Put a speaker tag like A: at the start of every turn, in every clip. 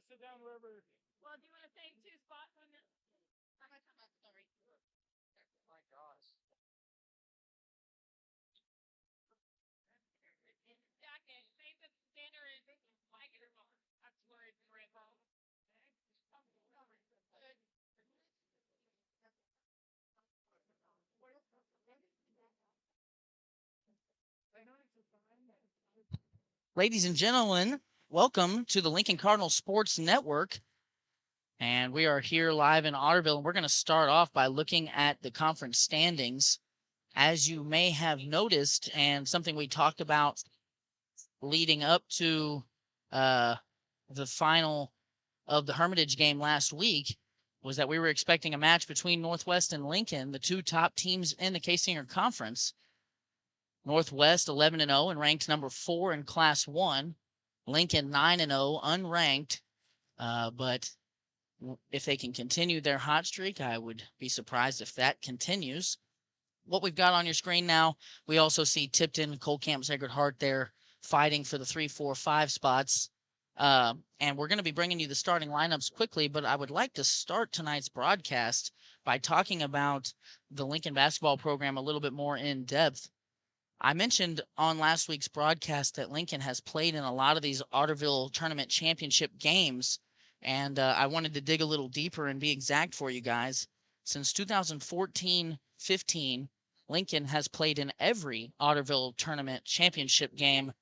A: sit down wherever.
B: Well, do you want to take 2 spots on this? How much? Sorry.
A: My gosh.
B: Jacket. Save the dinner and like it or not. That's where it's right now.
C: Ladies and gentlemen, welcome to the Lincoln Cardinal Sports Network. And we are here live in Otterville, and we're going to start off by looking at the conference standings. As you may have noticed, and something we talked about leading up to the final of the Hermitage game last week, was that we were expecting a match between Northwest and Lincoln, the two top teams in the K-Singer Conference. Northwest 11-0 and ranked number 4 in Class 1. Lincoln 9-0, unranked. But if they can continue their hot streak, I would be surprised if that continues. What we've got on your screen now, we also see Tipton, Cole Camp, Sacred Heart there fighting for the 3, 4, 5 spots. And we're going to be bringing you the starting lineups quickly, but I would like to start tonight's broadcast by talking about the Lincoln basketball program a little bit more in depth. I mentioned on last week's broadcast that Lincoln has played in a lot of these Otterville Tournament Championship games, and I wanted to dig a little deeper and be exact for you guys. Since 2014-15, Lincoln has played in every Otterville Tournament Championship game.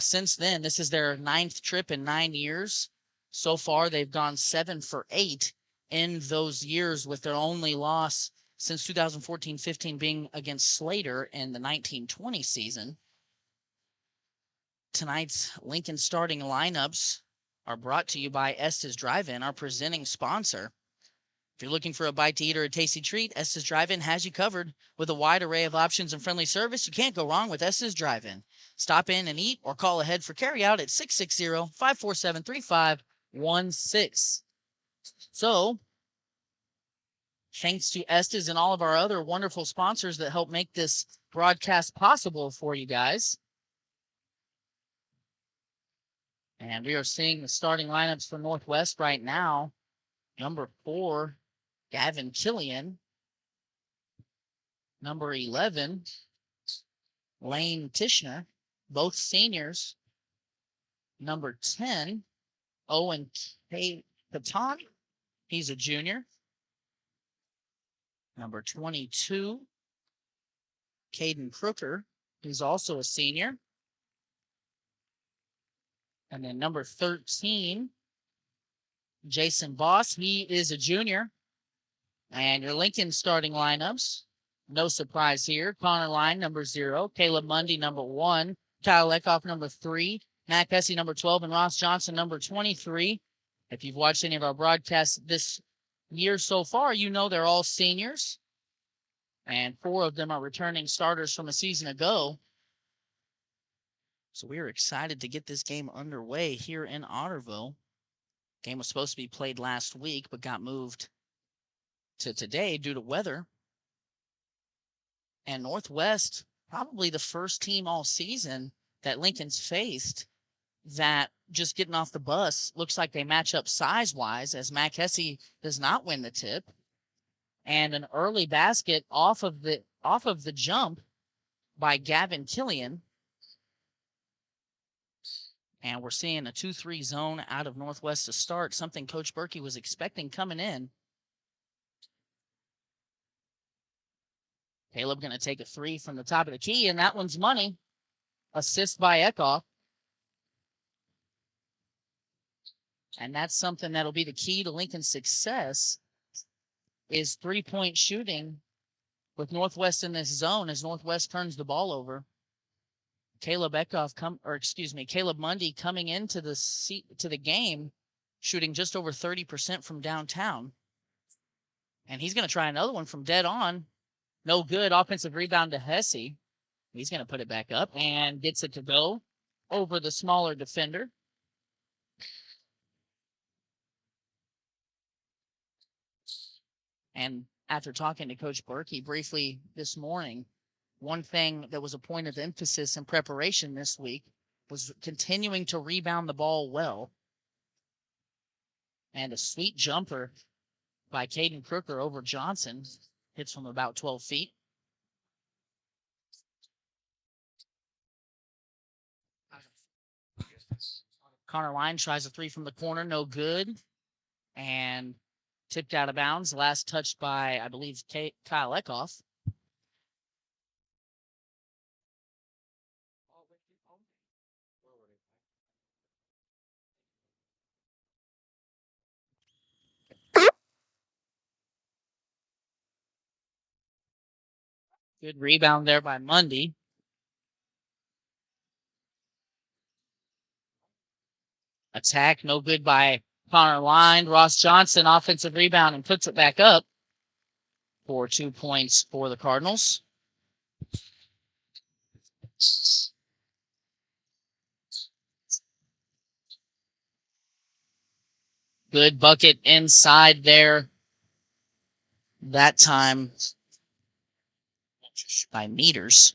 C: Since then, this is their 9th trip in 9 years. So far, they've gone 7 for 8 in those years, with their only loss since 2014-15 being against Slater in the 1920 season. Tonight's Lincoln starting lineups are brought to you by Estes Drive-In, our presenting sponsor. If you're looking for a bite to eat or a tasty treat, Estes Drive-In has you covered. With a wide array of options and friendly service, you can't go wrong with Estes Drive-In. Stop in and eat or call ahead for carryout at 660-547-3516. So, thanks to Estes and all of our other wonderful sponsors that help make this broadcast possible for you guys. And we are seeing the starting lineups for Northwest right now. Number 4, Gavin Killian. Number 11, Lane Tishner, both seniors. Number 10, Owen K. Patan. He's a junior. Number 22, Caden Crooker. He's also a senior. And then number 13, Jason Boss. He is a junior. And your Lincoln starting lineups, no surprise here. Connor Line, number 0. Caleb Mundy, number 1. Kyle Leckoff, number 3. Matt Hesse, number 12. And Ross Johnson, number 23. If you've watched any of our broadcasts this year so far, you know they're all seniors. And 4 of them are returning starters from a season ago. So we are excited to get this game underway here in Otterville. Game was supposed to be played last week, but got moved to today due to weather. And Northwest, probably the first team all season that Lincoln's faced that just getting off the bus looks like they match up size-wise, as Mac Hesse does not win the tip. And an early basket off of the jump by Gavin Killian. And we're seeing a 2-3 zone out of Northwest to start, something Coach Berkey was expecting coming in. Caleb going to take a 3 from the top of the key, and that one's money. Assist by Eckhoff. And that's something that'll be the key to Lincoln's success, is 3-point shooting with Northwest in this zone as Northwest turns the ball over. Caleb Mundy coming into the game shooting just over 30% from downtown. And he's going to try another one from dead on. No good. Offensive rebound to Hesse. He's going to put it back up and gets it to go over the smaller defender. And after talking to Coach Berkey briefly this morning, one thing that was a point of emphasis and preparation this week was continuing to rebound the ball well. And a sweet jumper by Caden Crooker over Johnson. Hits from about 12 feet. Connor Line tries a three from the corner, no good. And tipped out of bounds. Last touched by, I believe, Kyle Eckhoff. Good rebound there by Mundy. Attack, no good by Connor Line. Ross Johnson, offensive rebound, and puts it back up for 2 points for the Cardinals. Good bucket inside there. That time by Meters.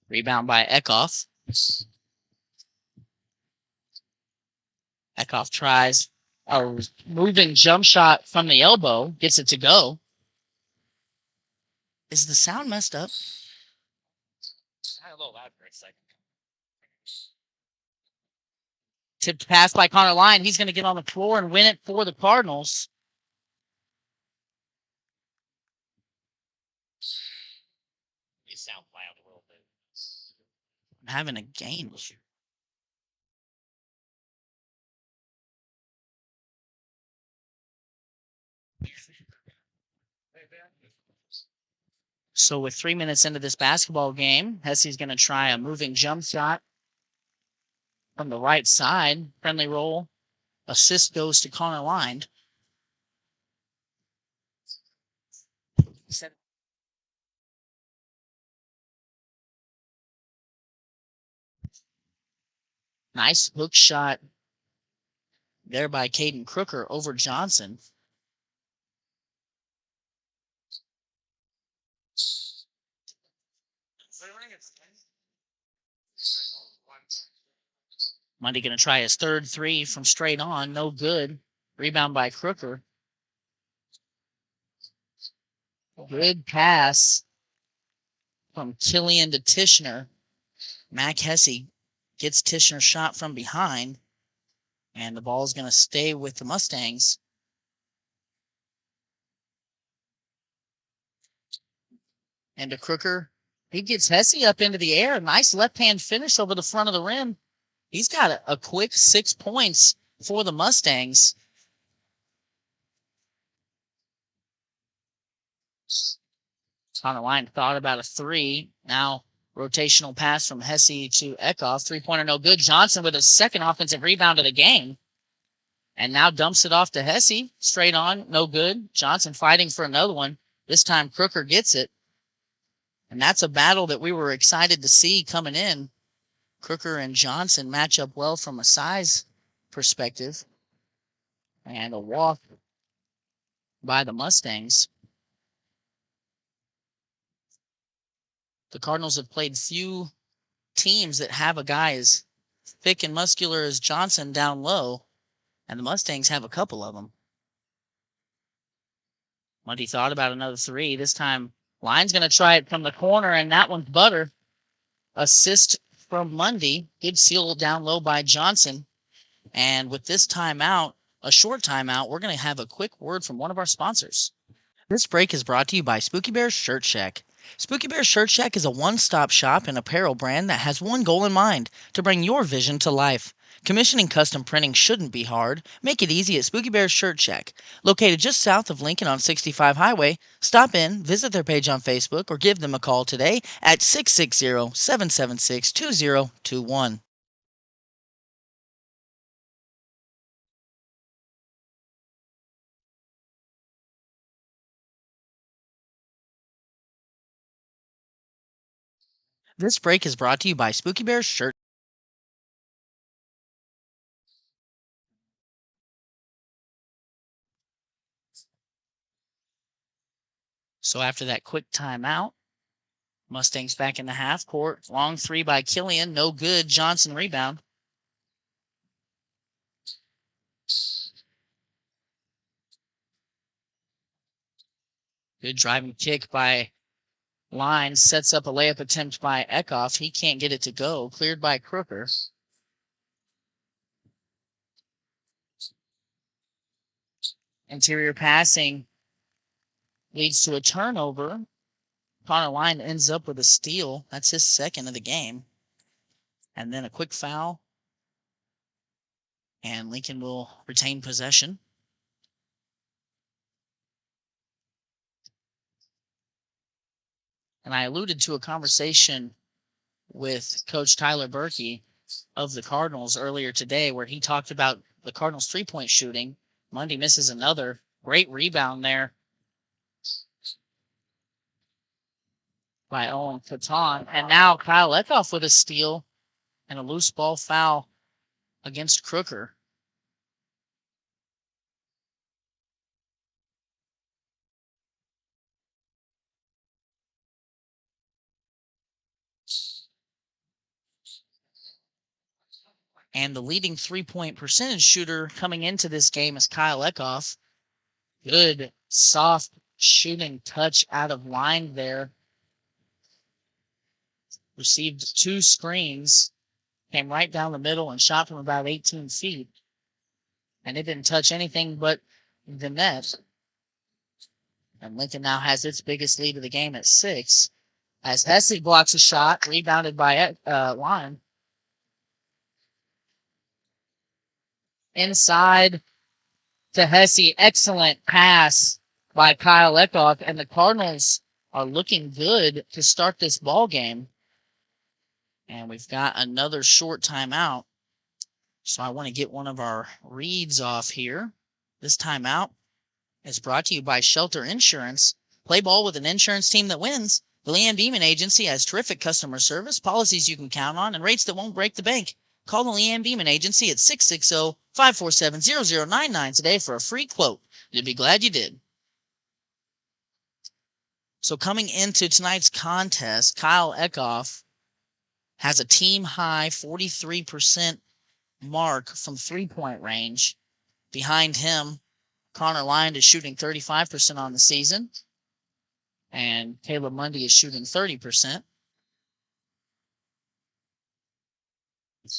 C: Rebound by Eckhoff. Eckhoff tries a moving jump shot from the elbow. Gets it to go. Is the sound messed up? I had a little loud for a second. Tipped pass by Connor Line. He's going to get on the floor and win it for the Cardinals. You sound loud a little bit. I'm having a gain issue. So with 3 minutes into this basketball game, Hesse's going to try a moving jump shot from the right side. Friendly roll. Assist goes to Connor Line. Nice hook shot there by Caden Crooker over Johnson. Mundy going to try his third three from straight on. No good. Rebound by Crooker. Good pass from Killian to Tishner. Mac Hesse gets Tishner's shot from behind. And the ball is going to stay with the Mustangs. And to Crooker. He gets Hesse up into the air. Nice left-hand finish over the front of the rim. He's got a quick 6 points for the Mustangs. Connor Line thought about a three. Now rotational pass from Hesse to Eckhoff. Three-pointer no good. Johnson with a second offensive rebound of the game. And now dumps it off to Hesse. Straight on, no good. Johnson fighting for another one. This time Crooker gets it. And that's a battle that we were excited to see coming in. Crooker and Johnson match up well from a size perspective. And a walk by the Mustangs. The Cardinals have played few teams that have a guy as thick and muscular as Johnson down low, and the Mustangs have a couple of them. Mundy thought about another three. This time, Line's going to try it from the corner, and that one's butter. Assist from Mundy. Good seal down low by Johnson. And with this timeout, a short timeout, we're going to have a quick word from one of our sponsors. This break is brought to you by Spooky Bear's Shirt Shack. Spooky Bear's Shirt Shack is a one-stop shop and apparel brand that has one goal in mind, to bring your vision to life. Commissioning custom printing shouldn't be hard. Make it easy at Spooky Bear's Shirt Shack. Located just south of Lincoln on 65 Highway, stop in, visit their page on Facebook, or give them a call today at 660-776-2021. This break is brought to you by Spooky Bear's Shirt So after that quick timeout, Mustangs back in the half court. Long three by Killian. No good. Johnson rebound. Good driving kick by Line. Sets up a layup attempt by Eckhoff. He can't get it to go. Cleared by Crooker. Interior passing leads to a turnover. Connor Line ends up with a steal. That's his second of the game. And then a quick foul. And Lincoln will retain possession. And I alluded to a conversation with Coach Tyler Berkey of the Cardinals earlier today where he talked about the Cardinals' three-point shooting. Mundy misses another. Great rebound there by Owen Faton. And now Kyle Eckhoff with a steal and a loose ball foul against Crooker. And the leading three-point percentage shooter coming into this game is Kyle Eckhoff. Good, soft shooting touch out of line there. Received two screens, came right down the middle and shot from about 18 feet. And it didn't touch anything but the net. And Lincoln now has its biggest lead of the game at 6. As Hesse blocks a shot, rebounded by Line. Inside to Hesse. Excellent pass by Kyle Eckhoff. And the Cardinals are looking good to start this ball game. And we've got another short timeout. So I want to get one of our reads off here. This timeout is brought to you by Shelter Insurance. Play ball with an insurance team that wins. The Leanne Beeman Agency has terrific customer service, policies you can count on, and rates that won't break the bank. Call the Leanne Beeman Agency at 660-547-0099 today for a free quote. You'll be glad you did. So coming into tonight's contest, Kyle Eckhoff has a team-high 43% mark from three-point range. Behind him, Connor Line is shooting 35% on the season, and Caleb Mundy is shooting 30%.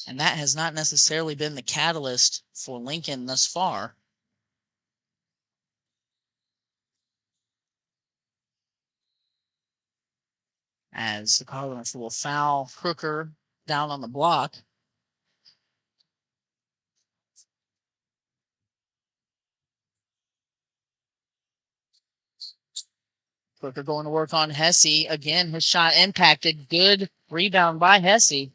C: And that has not necessarily been the catalyst for Lincoln thus far. As the Cardinals will foul Crooker down on the block. Crooker going to work on Hesse. Again, his shot impacted. Good rebound by Hesse.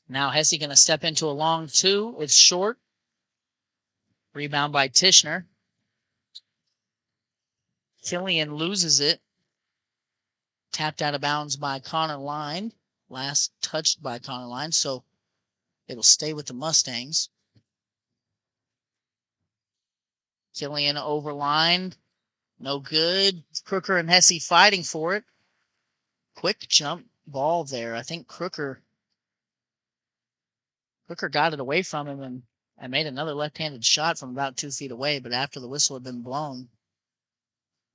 C: Now Hesse going to step into a long two. It's short. Rebound by Tishner. Killian loses it. Tapped out of bounds by Connor Line. Last touched by Connor Line, so it'll stay with the Mustangs. Killian overlined. No good. Crooker and Hesse fighting for it. Quick jump ball there. I think Crooker got it away from him and made another left-handed shot from about 2 feet away, but after the whistle had been blown.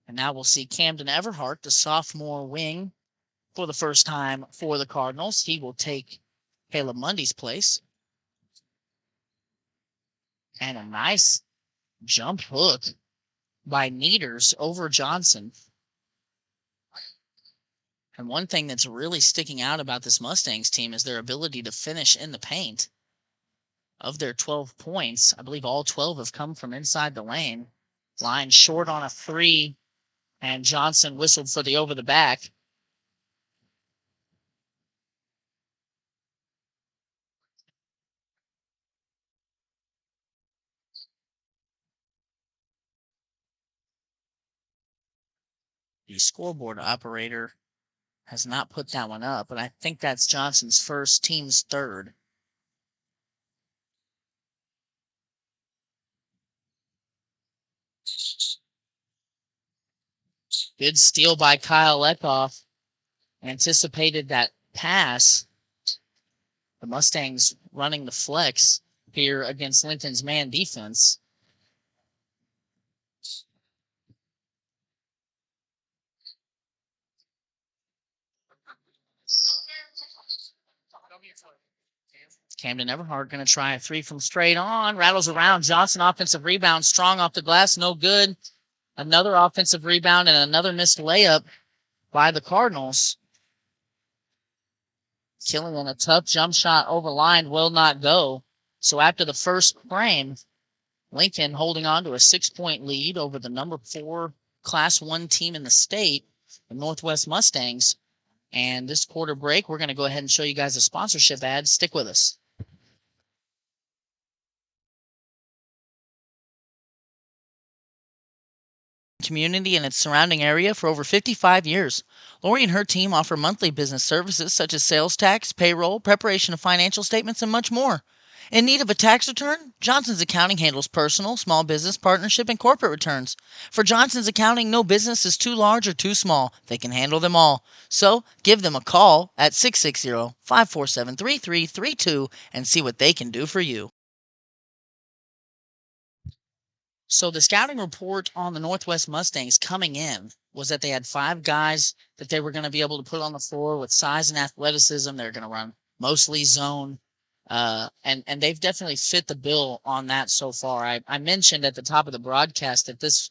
C: And now we'll see Camden Everhart, the sophomore wing, for the first time for the Cardinals. He will take Caleb Mundy's place. And a nice jump hook by Needers over Johnson. And one thing that's really sticking out about this Mustangs team is their ability to finish in the paint. Of their 12 points, I believe all 12 have come from inside the lane. Line short on a three, and Johnson whistled for the over the back. The scoreboard operator has not put that one up, but I think that's Johnson's first, team's third. Good steal by Kyle Leckoff. Anticipated that pass. The Mustangs running the flex here against Lincoln's man defense. Camden Everhart going to try a three from straight on. Rattles around. Johnson offensive rebound. Strong off the glass. No good. Another offensive rebound and another missed layup by the Cardinals. Killian, a tough jump shot over line, will not go. So after the first frame, Lincoln holding on to a 6-point lead over the number 4 Class 1 team in the state, the Northwest Mustangs. And this quarter break, we're going to go ahead and show you guys a sponsorship ad. Stick with us. Community and its surrounding area for over 55 years. Lori and her team offer monthly business services such as sales tax, payroll, preparation of financial statements, and much more. In need of a tax return? Johnson's Accounting handles personal, small business, partnership, and corporate returns. For Johnson's Accounting, no business is too large or too small. They can handle them all. So give them a call at 660-547-3332 and see what they can do for you. So the scouting report on the Northwest Mustangs coming in was that they had 5 guys that they were going to be able to put on the floor with size and athleticism. They're going to run mostly zone. And they've definitely fit the bill on that so far. I mentioned at the top of the broadcast that this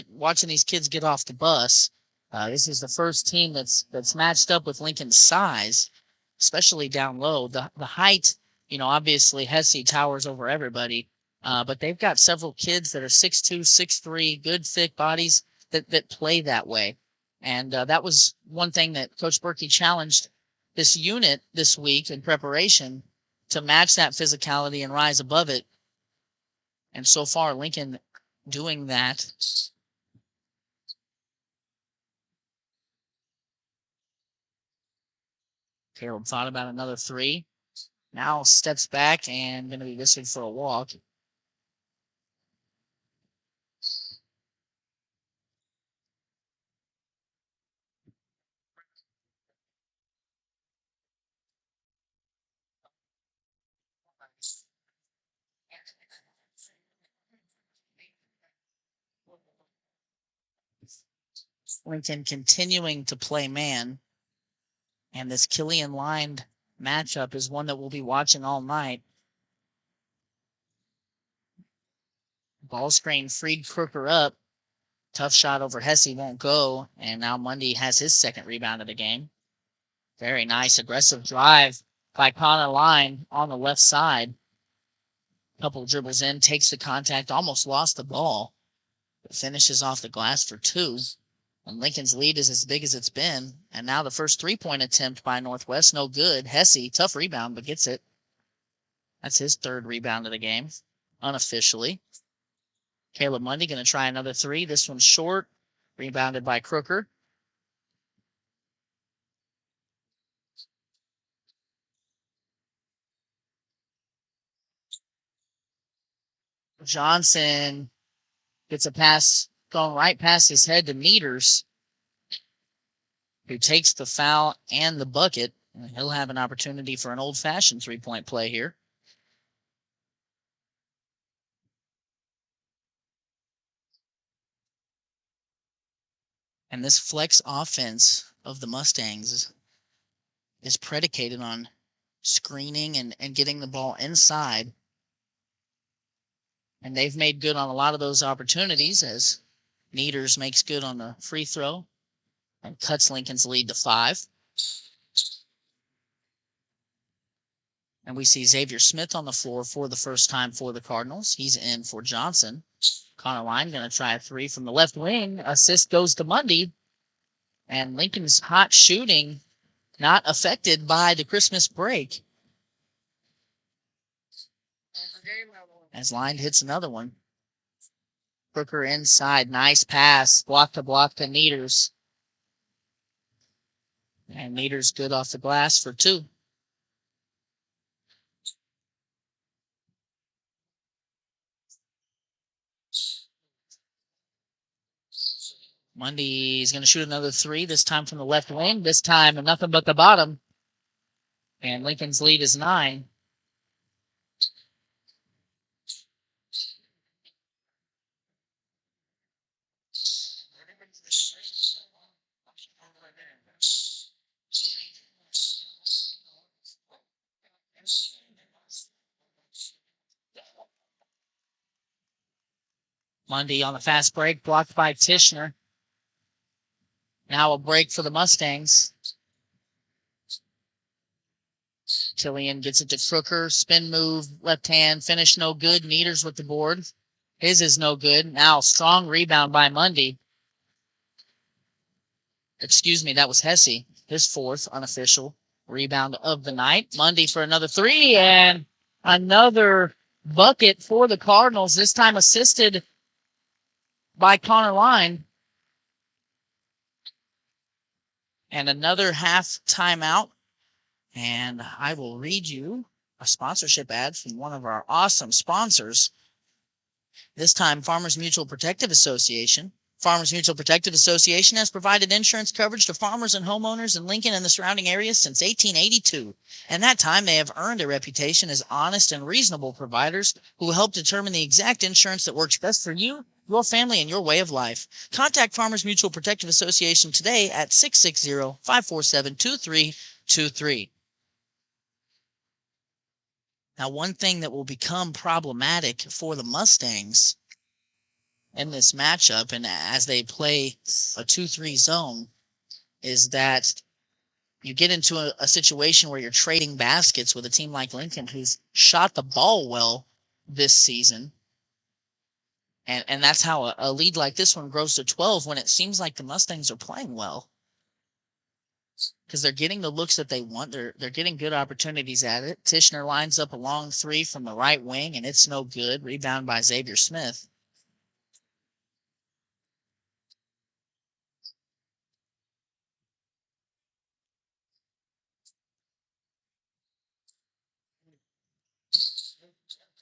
C: watching these kids get off the bus. This is the first team that's matched up with Lincoln's size, especially down low. The height, obviously Hesse towers over everybody. But they've got several kids that are 6'2", 6'3", good thick bodies that play that way. And that was one thing that Coach Berkey challenged this unit this week in preparation to match that physicality and rise above it. And so far, Lincoln doing that. Caleb thought about another 3. Now steps back and going to be whistled for a walk. Lincoln continuing to play man. And this Killian lined matchup is one that we'll be watching all night. Ball screen freed Crooker up. Tough shot over Hesse won't go. And now Mundy has his second rebound of the game. Very nice aggressive drive by Connor Line on the left side. Couple dribbles in, takes the contact, almost lost the ball. But finishes off the glass for 2. And Lincoln's lead is as big as it's been. And now the first 3-point attempt by Northwest, no good. Hesse, tough rebound, but gets it. That's his 3rd rebound of the game, unofficially. Caleb Mundy going to try another 3. This one's short, rebounded by Crooker. Johnson gets a pass going right past his head to Meters, who takes the foul and the bucket. And he'll have an opportunity for an old-fashioned 3-point play here. And this flex offense of the Mustangs is predicated on screening and getting the ball inside. And they've made good on a lot of those opportunities as Meters makes good on the free throw and cuts Lincoln's lead to 5. And we see Xavier Smith on the floor for the first time for the Cardinals. He's in for Johnson. Connor Line going to try a 3 from the left wing. Assist goes to Mundy. And Lincoln's hot shooting not affected by the Christmas break. As Line hits another one. Crooker inside. Nice pass. Block to Neters. And Neters good off the glass for 2. Mundy's going to shoot another three, this time from the left wing. This time, nothing but the bottom. And Lincoln's lead is 9. Mundy on the fast break, blocked by Tishner. Now a break for the Mustangs. Killian gets it to Crooker. Spin move, left hand, finish no good. Nieders with the board. His is no good. Now strong rebound by Mundy. Excuse me, that was Hesse. His 4th unofficial rebound of the night. Mundy for another 3 and another bucket for the Cardinals, this time assisted by Connor Line. And another half timeout. And I will read you a sponsorship ad from one of our awesome sponsors. This time, Farmers Mutual Protective Association. Farmers Mutual Protective Association has provided insurance coverage to farmers and homeowners in Lincoln and the surrounding areas since 1882. In that time, they have earned a reputation as honest and reasonable providers who help determine the exact insurance that works best for you, your family, and your way of life. Contact Farmers Mutual Protective Association today at 660-547-2323. Now, one thing that will become problematic for the Mustangs in this matchup, and as they play a 2-3 zone, is that you get into a situation where you're trading baskets with a team like Lincoln, who's shot the ball well this season. And that's how a lead like this one grows to 12 when it seems like the Mustangs are playing well. Because they're getting the looks that they want. They're getting good opportunities at it. Tishner lines up a long 3 from the right wing, and it's no good. Rebound by Xavier Smith.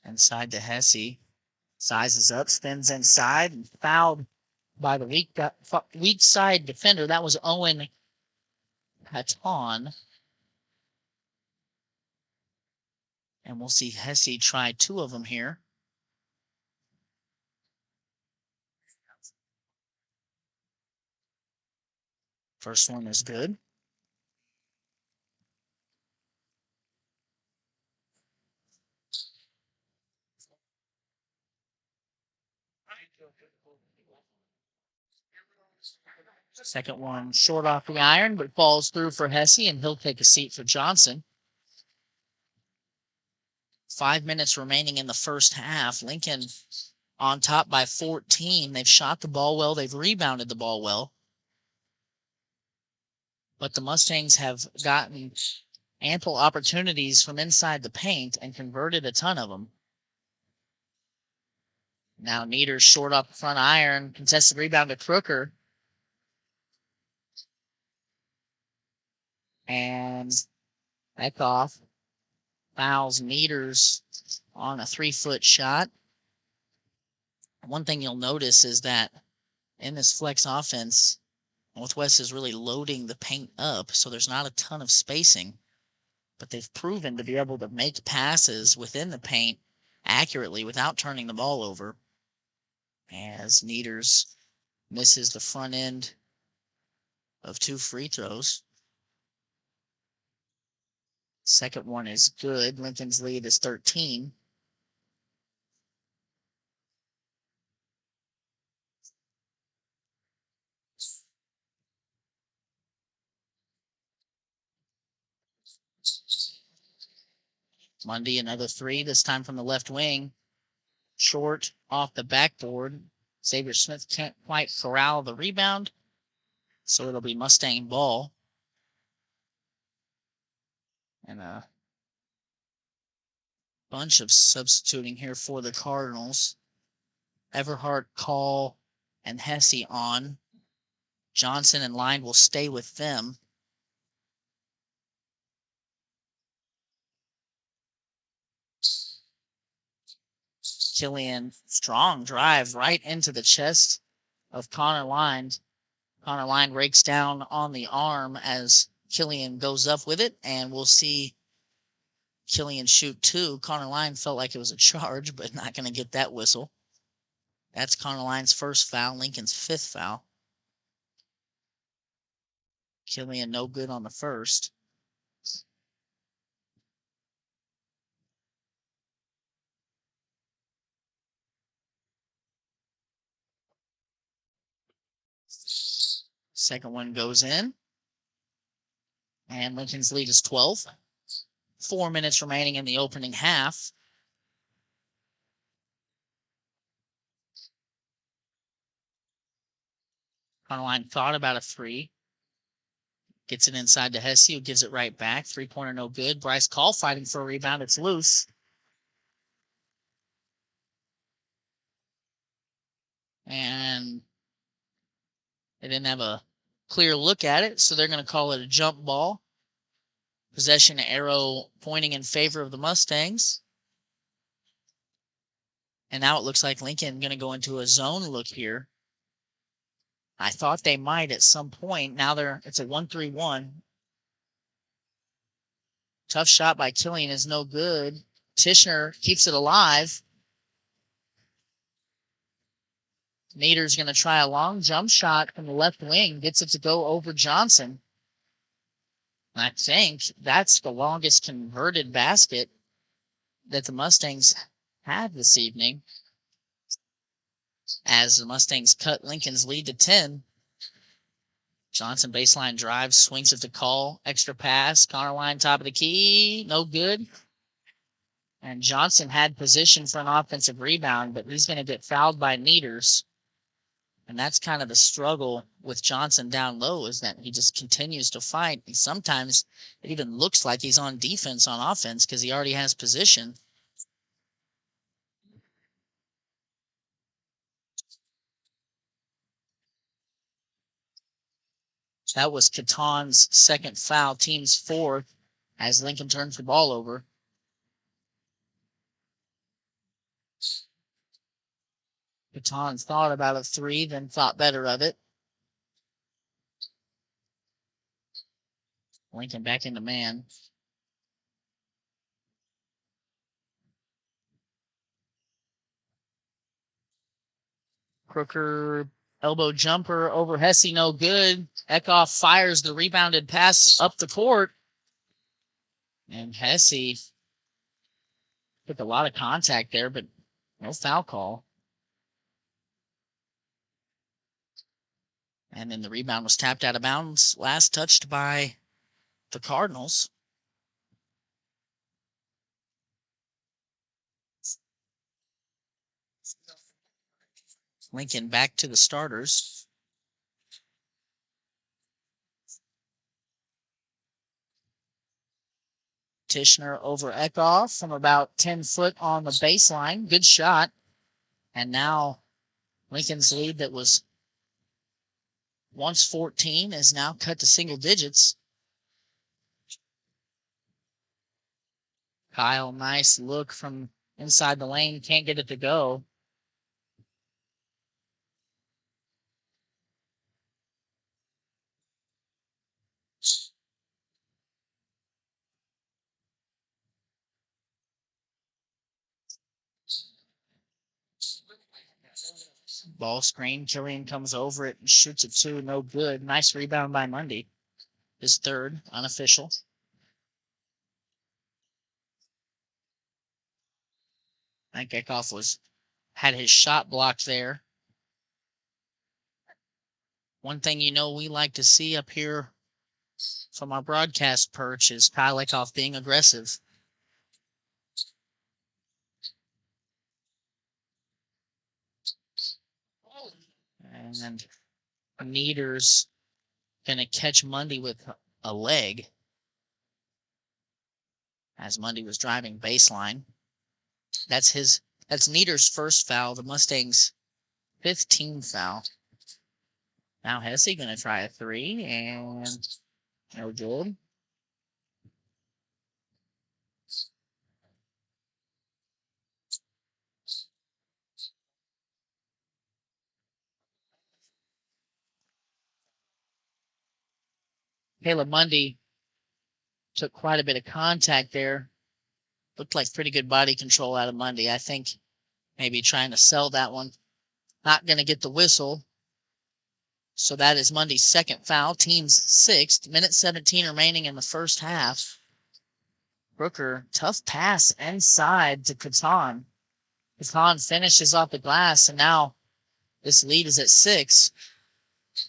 C: Inside to Hesse. Sizes up, spins inside, and fouled by the weak side defender. That was Owen Hatton. And we'll see Hesse try 2 of them here. First one is good. Second one short off the iron, but falls through for Hesse, and he'll take a seat for Johnson. 5 minutes remaining in the first half. Lincoln on top by 14. They've shot the ball well. They've rebounded the ball well. But the Mustangs have gotten ample opportunities from inside the paint and converted a ton of them. Now Nieders short off the front iron. Contested rebound to Crooker. And Eckhoff fouls Nieders on a 3-foot shot. One thing you'll notice is that in this flex offense, Northwest is really loading the paint up, so there's not a ton of spacing. But they've proven to be able to make passes within the paint accurately without turning the ball over. As Nieders misses the front end of 2 free throws. Second one is good. Lincoln's lead is 13. Mundy, another 3, this time from the left wing. Short off the backboard. Xavier Smith can't quite corral the rebound, so it'll be Mustang ball. And a bunch of substituting here for the Cardinals. Everhart, Call, and Hesse on. Johnson and Line will stay with them. Killian, strong drive right into the chest of Connor Line. Connor Line rakes down on the arm as Killian goes up with it, and we'll see Killian shoot two. Connor Line felt like it was a charge, but not going to get that whistle. That's Connor Line's first foul, Lincoln's fifth foul. Killian no good on the first. Second one goes in. And Lincoln's lead is 12. 4 minutes remaining in the opening half. Line thought about a three. Gets it inside to Hesse, who gives it right back. Three-pointer no good. Bryce Call fighting for a rebound. It's loose. And they didn't have a clear look at it, so they're going to call it a jump ball. Possession arrow pointing in favor of the Mustangs. And now it looks like Lincoln going to go into a zone look here. I thought they might at some point. Now it's a 1-3-1. Tough shot by Killian is no good. Tishner keeps it alive. Nader's going to try a long jump shot from the left wing. Gets it to go over Johnson. And I think that's the longest converted basket that the Mustangs had this evening, as the Mustangs cut Lincoln's lead to 10. Johnson baseline drive, swings it to Call. Extra pass. Connor Line top of the key. No good. And Johnson had position for an offensive rebound, but he's going to get fouled by Neters. And that's kind of the struggle with Johnson down low, is that he just continues to fight. And sometimes it even looks like he's on defense on offense because he already has position. That was Caton's second foul, team's fourth, as Lincoln turns the ball over. Caton thought about a three, then thought better of it. Lincoln back into man. Crooker elbow jumper over Hesse, no good. Eckhoff fires the rebounded pass up the court. And Hesse took a lot of contact there, but no foul call. And then the rebound was tapped out of bounds, last touched by the Cardinals. Lincoln back to the starters. Tishner over Eckhoff from about 10 foot on the baseline. Good shot. And now Lincoln's lead that was once 14 is now cut to single digits. Kyle, nice look from inside the lane. Can't get it to go. Ball screen. Killian comes over it and shoots it two. No good. Nice rebound by Mundy. His third, unofficial. I think Eckhoff had his shot blocked there. One thing we like to see up here from our broadcast perch is Kyle Eckhoff being aggressive. And Neters going to catch Mundy with a leg as Mundy was driving baseline. That's Neters' first foul, the Mustangs' 15th foul. Now Hesse going to try a three, and no good. Caleb Mundy took quite a bit of contact there. Looked like pretty good body control out of Mundy. I think maybe trying to sell that one. Not going to get the whistle. So that is Mundy's second foul. Team's sixth. Minute 17 remaining in the first half. Brooker, tough pass inside to Catan. Catan finishes off the glass, and now this lead is at 6.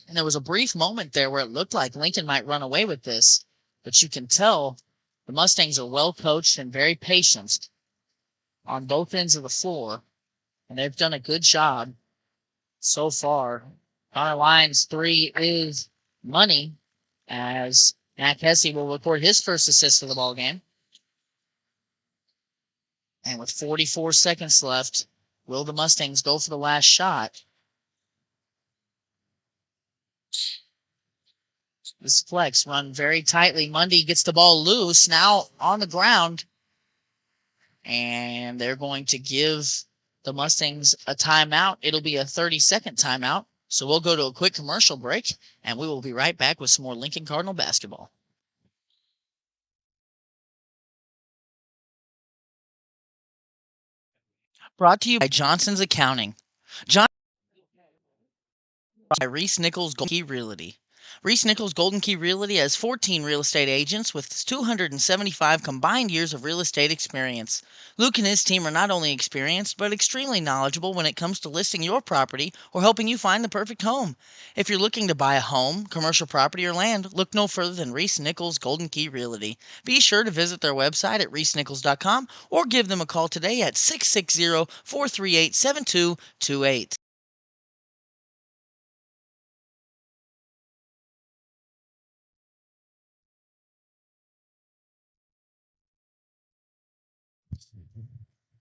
C: And there was a brief moment there where it looked like Lincoln might run away with this. But you can tell the Mustangs are well coached and very patient on both ends of the floor. And they've done a good job so far. Connor Lyons' 3 is money, as Matt Hesse will record his first assist of the ball game. And with 44 seconds left, will the Mustangs go for the last shot? This flex run very tightly. Mundy gets the ball loose, now on the ground. And they're going to give the Mustangs a timeout. It'll be a 30-second timeout. So we'll go to a quick commercial break, and we will be right back with some more Lincoln Cardinal basketball. Brought to you by Johnson's Accounting. By Reese Nichols Golden Key Realty. Reese Nichols Golden Key Realty has 14 real estate agents with 275 combined years of real estate experience. Luke and his team are not only experienced, but extremely knowledgeable when it comes to listing your property or helping you find the perfect home. If you're looking to buy a home, commercial property, or land, look no further than Reese Nichols Golden Key Realty. Be sure to visit their website at reesenichols.com or give them a call today at 660-438-7228.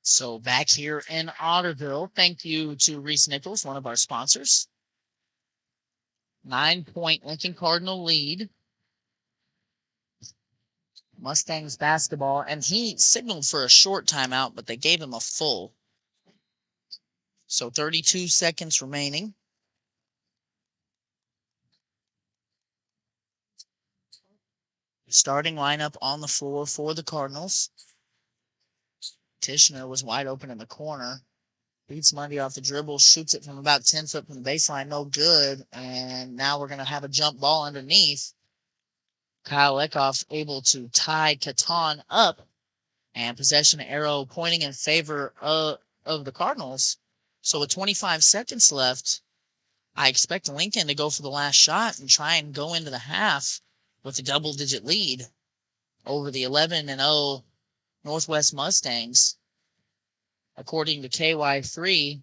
C: So back here in Otterville, thank you to Reese Nichols, one of our sponsors. 9-point Lincoln Cardinal lead. Mustangs basketball, and he signaled for a short timeout, but they gave him a full. So 32 seconds remaining. Starting lineup on the floor for the Cardinals. Tishner was wide open in the corner. Beats Mundy off the dribble, shoots it from about 10 foot from the baseline, no good. And now we're going to have a jump ball underneath. Kyle Eckhoff able to tie Catan up, and possession arrow pointing in favor of the Cardinals. So with 25 seconds left, I expect Lincoln to go for the last shot and try and go into the half with a double-digit lead over the 11-0 Northwest Mustangs. According to KY3,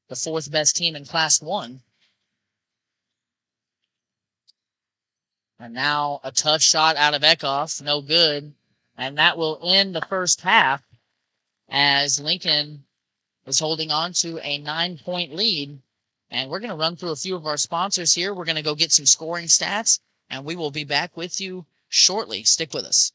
C: the fourth best team in Class 1. And now a tough shot out of Eckhoff, no good. And that will end the first half as Lincoln is holding on to a 9-point lead. And we're going to run through a few of our sponsors here. We're going to go get some scoring stats, and we will be back with you shortly. Stick with us.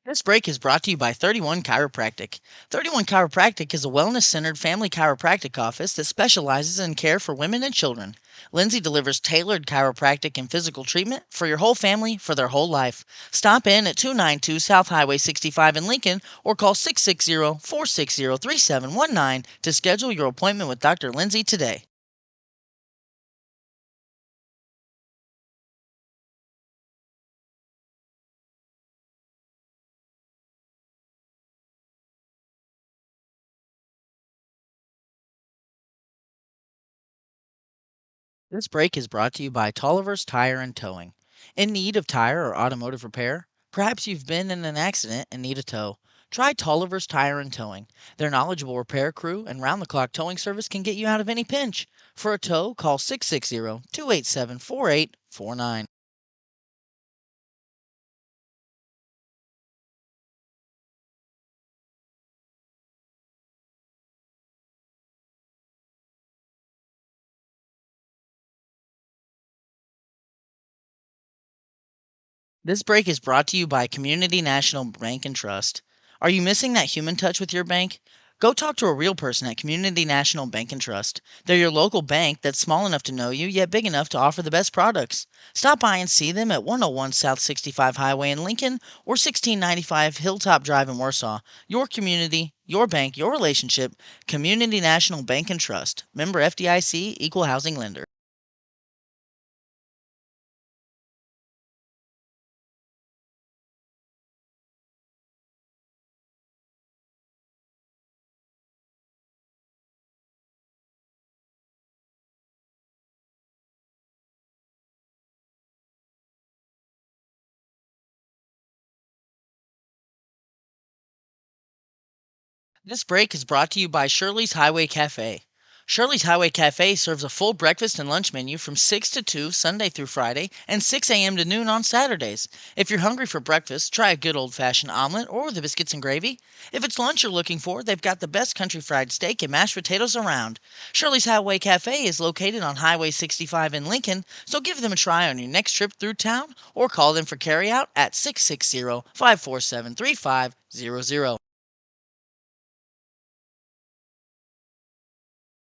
C: This break is brought to you by 31 Chiropractic. 31 Chiropractic is a wellness-centered family chiropractic office that specializes in care for women and children. Lindsay delivers tailored chiropractic and physical treatment for your whole family for their whole life. Stop in at 292 South Highway 65 in Lincoln or call 660-460-3719 to schedule your appointment with Dr. Lindsay today. This break is brought to you by Tolliver's Tire and Towing. In need of tire or automotive repair? Perhaps you've been in an accident and need a tow. Try Tolliver's Tire and Towing. Their knowledgeable repair crew and round-the-clock towing service can get you out of any pinch. For a tow, call 660-287-4849. This break is brought to you by Community National Bank and Trust. Are you missing that human touch with your bank? Go talk to a real person at Community National Bank and Trust. They're your local bank that's small enough to know you, yet big enough to offer the best products. Stop by and see them at 101 South 65 Highway in Lincoln or 1695 Hilltop Drive in Warsaw. Your community, your bank, your relationship. Community National Bank and Trust. Member FDIC, Equal Housing Lender. This break is brought to you by Shirley's Highway Cafe. Shirley's Highway Cafe serves a full breakfast and lunch menu from 6 to 2 Sunday through Friday and 6 a.m. to noon on Saturdays. If you're hungry for breakfast, try a good old-fashioned omelet or the biscuits and gravy. If it's lunch you're looking for, they've got the best country fried steak and mashed potatoes around. Shirley's Highway Cafe is located on Highway 65 in Lincoln, so give them a try on your next trip through town or call them for carryout at 660-547-3500.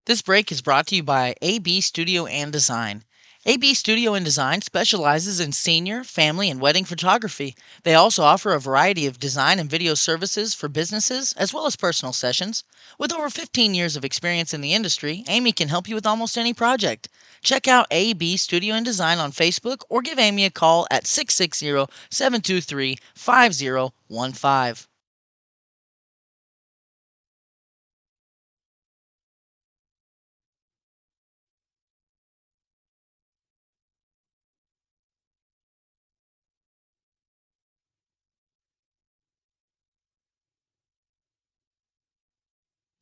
C: This break is brought to you by AB Studio and Design. AB Studio and Design specializes in senior, family, and wedding photography. They also offer a variety of design and video services for businesses as well as personal sessions. With over 15 years of experience in the industry, Amy can help you with almost any project. Check out AB Studio and Design on Facebook or give Amy a call at 660-723-5015.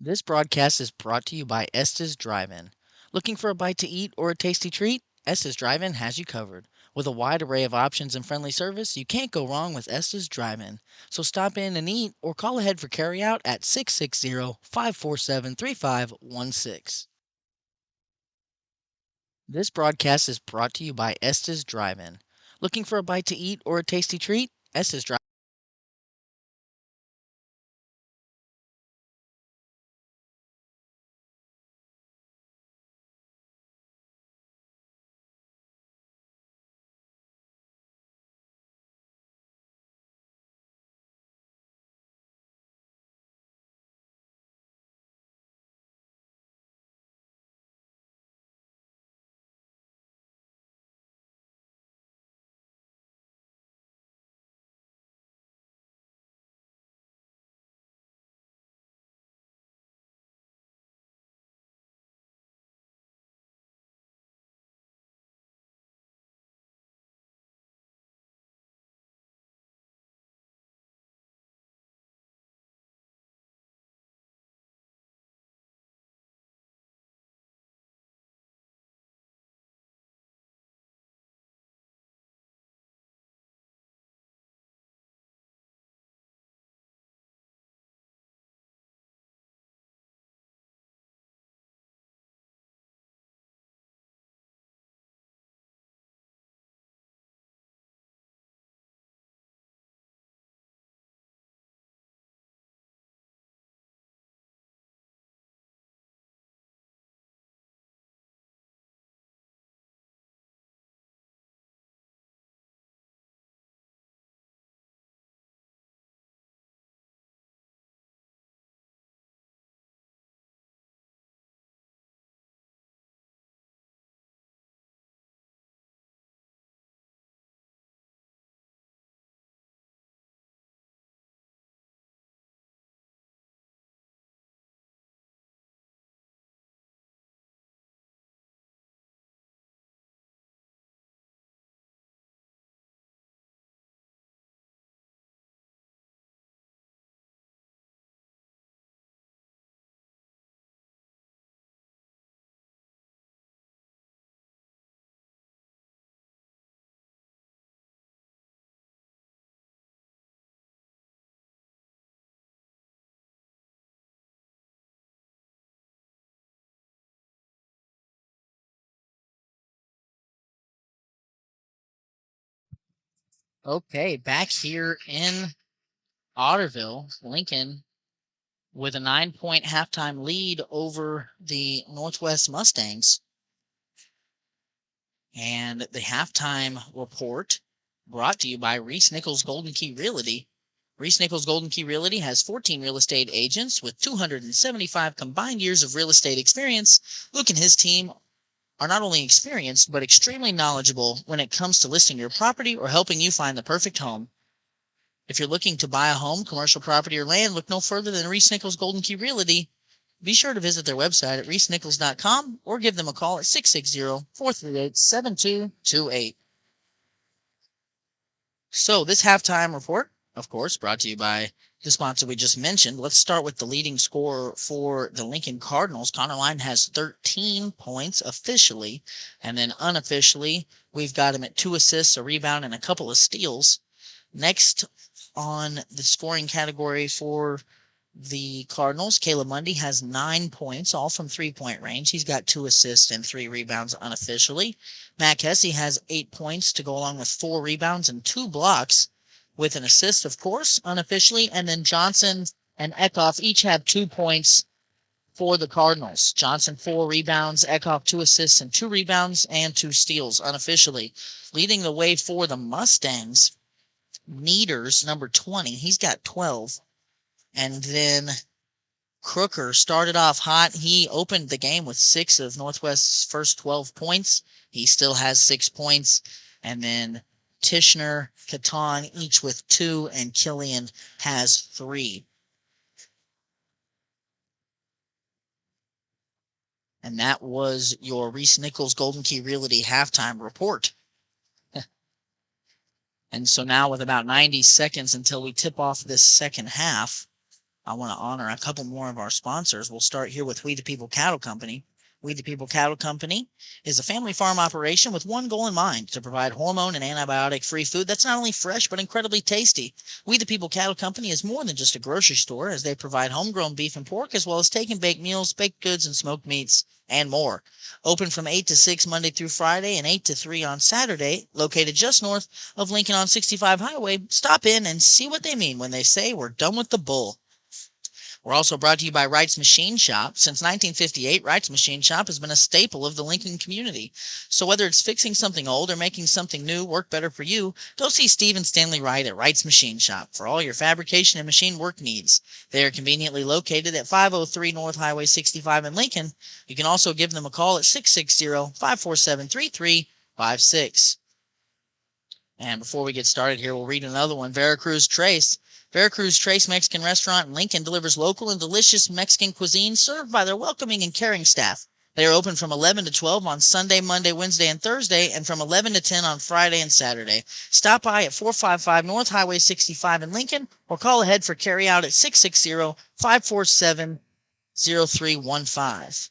C: This broadcast is brought to you by Estes Drive-In. Looking for a bite to eat or a tasty treat? Estes Drive-In has you covered. With a wide array of options and friendly service, you can't go wrong with Estes Drive-In. So stop in and eat or call ahead for carryout at 660-547-3516. This broadcast is brought to you by Estes Drive-In. Looking for a bite to eat or a tasty treat? Estes Drive-In. Okay, back here in Otterville, Lincoln with a 9-point halftime lead over the Northwest Mustangs. And the halftime report brought to you by Reese Nichols Golden Key Realty. Reese Nichols Golden Key Realty has 14 real estate agents with 275 combined years of real estate experience. Luke and his team are not only experienced, but extremely knowledgeable when it comes to listing your property or helping you find the perfect home. If you're looking to buy a home, commercial property, or land, look no further than Reese Nichols Golden Key Realty. Be sure to visit their website at reesenichols.com or give them a call at 660-438-7228. So this halftime report, of course, brought to you by the sponsor we just mentioned. Let's start with the leading scorer for the Lincoln Cardinals. Connor Line has 13 points officially, and then unofficially, we've got him at 2 assists, a rebound, and a couple of steals. Next on the scoring category for the Cardinals, Caleb Mundy has 9 points, all from three-point range. He's got 2 assists and 3 rebounds unofficially. Matt Hesse has 8 points to go along with 4 rebounds and 2 blocks with an assist, of course, unofficially. And then Johnson and Eckhoff each have 2 points for the Cardinals. Johnson 4 rebounds, Eckhoff 2 assists and 2 rebounds and 2 steals unofficially. Leading the way for the Mustangs, Nieders, number 20, he's got 12. And then Crooker started off hot. He opened the game with 6 of Northwest's first 12 points. He still has 6 points. And then Tishner, Catan, each with 2, and Killian has 3. And that was your Reese Nichols Golden Key Realty halftime report. And so now with about 90 seconds until we tip off this second half, I want to honor a couple more of our sponsors. We'll start here with We the People Cattle Company. We the People Cattle Company is a family farm operation with one goal in mind: to provide hormone and antibiotic-free food that's not only fresh but incredibly tasty. We the People Cattle Company is more than just a grocery store, as they provide homegrown beef and pork, as well as take and bake meals, baked goods, and smoked meats, and more. Open from 8 to 6 Monday through Friday and 8 to 3 on Saturday, located just north of Lincoln on 65 Highway. Stop in and see what they mean when they say we're done with the bull. We're also brought to you by Wright's Machine Shop. Since 1958, Wright's Machine Shop has been a staple of the Lincoln community. So whether it's fixing something old or making something new work better for you, go see Steve and Stanley Wright at Wright's Machine Shop for all your fabrication and machine work needs. They are conveniently located at 503 North Highway 65 in Lincoln. You can also give them a call at 660-547-3356. And before we get started here, we'll read another one. Veracruz Trace. Veracruz Trace Mexican Restaurant in Lincoln delivers local and delicious Mexican cuisine served by their welcoming and caring staff. They are open from 11 to 12 on Sunday, Monday, Wednesday, and Thursday, and from 11 to 10 on Friday and Saturday. Stop by at 455 North Highway 65 in Lincoln, or call ahead for carryout at 660-547-0315.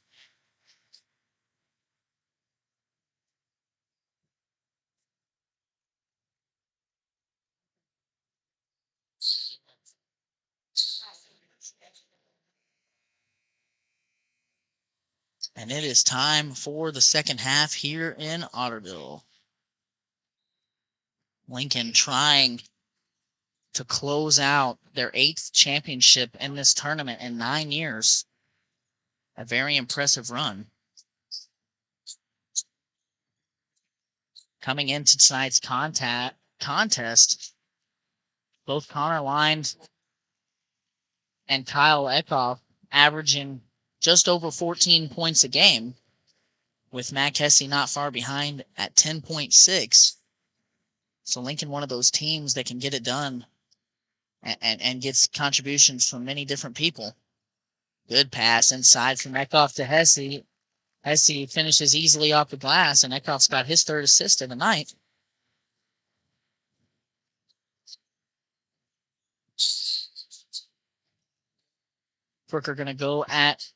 C: And it is time for the second half here in Otterville. Lincoln trying to close out their 8th championship in this tournament in 9 years. A very impressive run. Coming into tonight's contest, both Connor Lines and Kyle Eckhoff averaging just over 14 points a game, with Matt Hesse not far behind at 10.6. So Lincoln, one of those teams that can get it done and gets contributions from many different people. Good pass inside from Eckhoff to Hesse. Hesse finishes easily off the glass, and Eckhoff's got his 3rd assist of the night. Crooker going to go at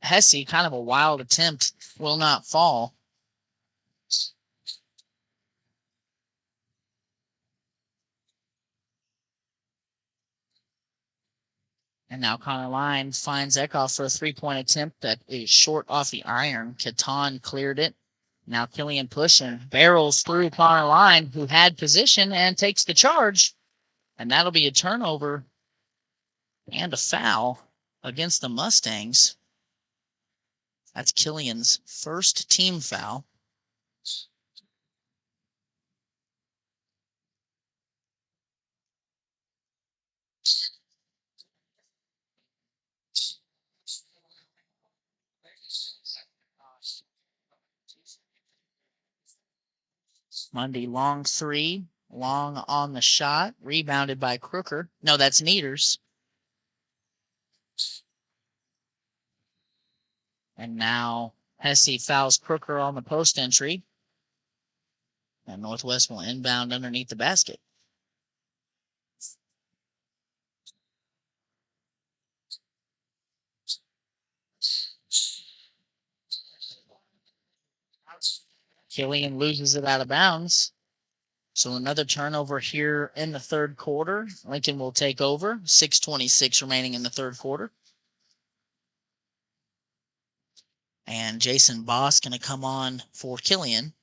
C: Hesse. Kind of a wild attempt. Will not fall. And now Connor Line finds Eckhoff for a 3-point attempt that is short off the iron. Catan cleared it. Now Killian pushing, barrels through Connor Line, who had position, and takes the charge. And that'll be a turnover and a foul against the Mustangs. That's Killian's first team foul. Mundy, long three, long on the shot, rebounded by Crooker. No, that's Neaters. And now Hesse fouls Crooker on the post entry. And Northwest will inbound underneath the basket. Killian loses it out of bounds. So another turnover here in the third quarter. Lincoln will take over. 6:26 remaining in the third quarter. And Jason Boss going to come on for Killian.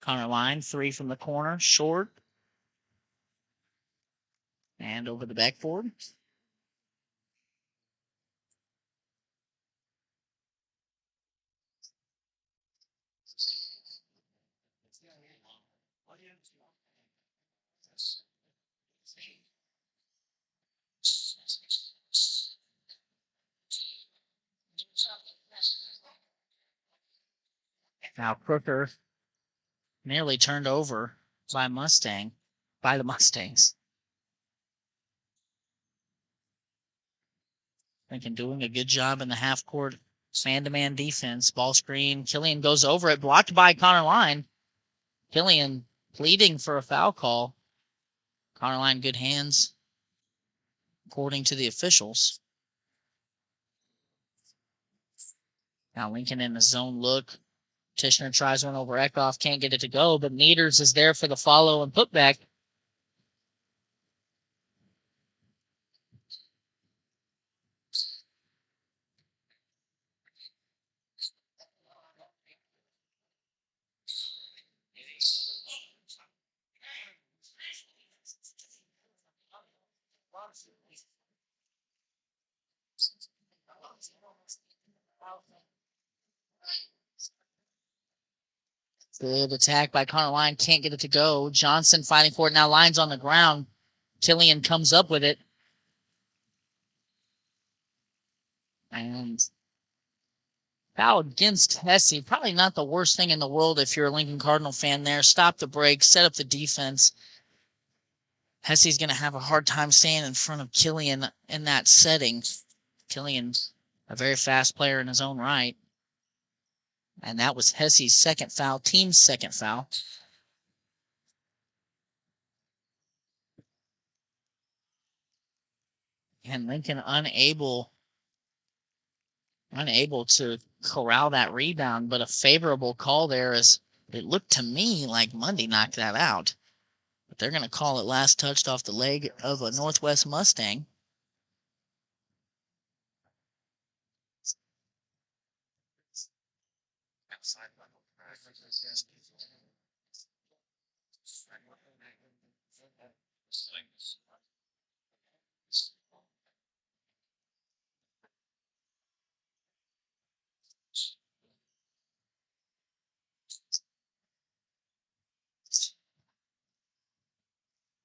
C: Connor Line, three from the corner, short. And over the backboard. Now Crooker nearly turned over by the Mustangs. Lincoln doing a good job in the half court man-to-man defense. Ball screen. Killian goes over it, blocked by Connor Line. Killian pleading for a foul call. Connor Line, good hands, according to the officials. Now Lincoln in a zone look. Tishner tries one over Eckhoff, can't get it to go, but Neaters is there for the follow and putback. Good attack by Connor Line. Can't get it to go. Johnson fighting for it. Now Line's on the ground. Killian comes up with it. And foul against Hesse. Probably not the worst thing in the world if you're a Lincoln Cardinal fan there. Stop the break. Set up the defense. Hesse's going to have a hard time staying in front of Killian in that setting. Killian, a very fast player in his own right. And that was Hesse's second foul, team's second foul. And Lincoln unable to corral that rebound, but a favorable call there as it looked to me like Mundy knocked that out. But they're going to call it last touched off the leg of a Northwest Mustang.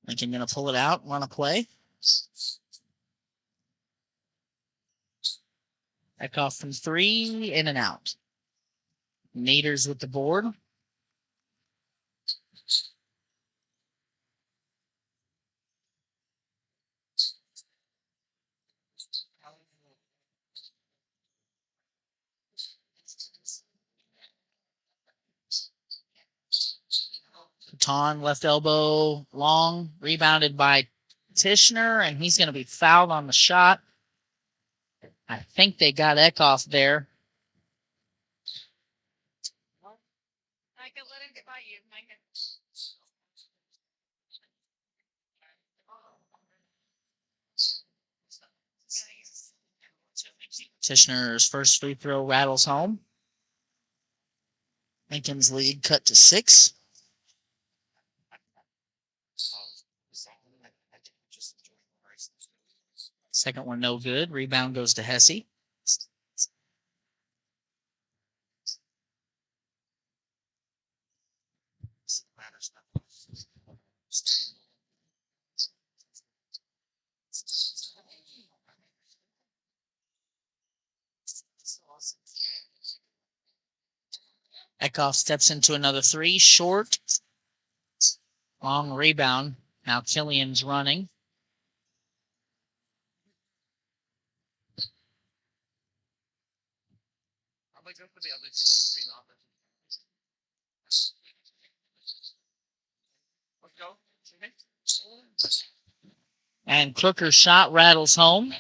C: Lincoln going to pull it out, run a play. Eckhoff from three, in and out. Naders with the board. Ton left elbow long, rebounded by Tishner, and he's going to be fouled on the shot. I think they got Eckhoff there.
B: Micah, let him fight you, Micah.
C: Tishner's first free throw rattles home. Lincoln's lead cut to 6. Second one no good. Rebound goes to Hesse. Eckhoff steps into another 3. Short. Long rebound. Now Killian's running. And Crooker's shot rattles home.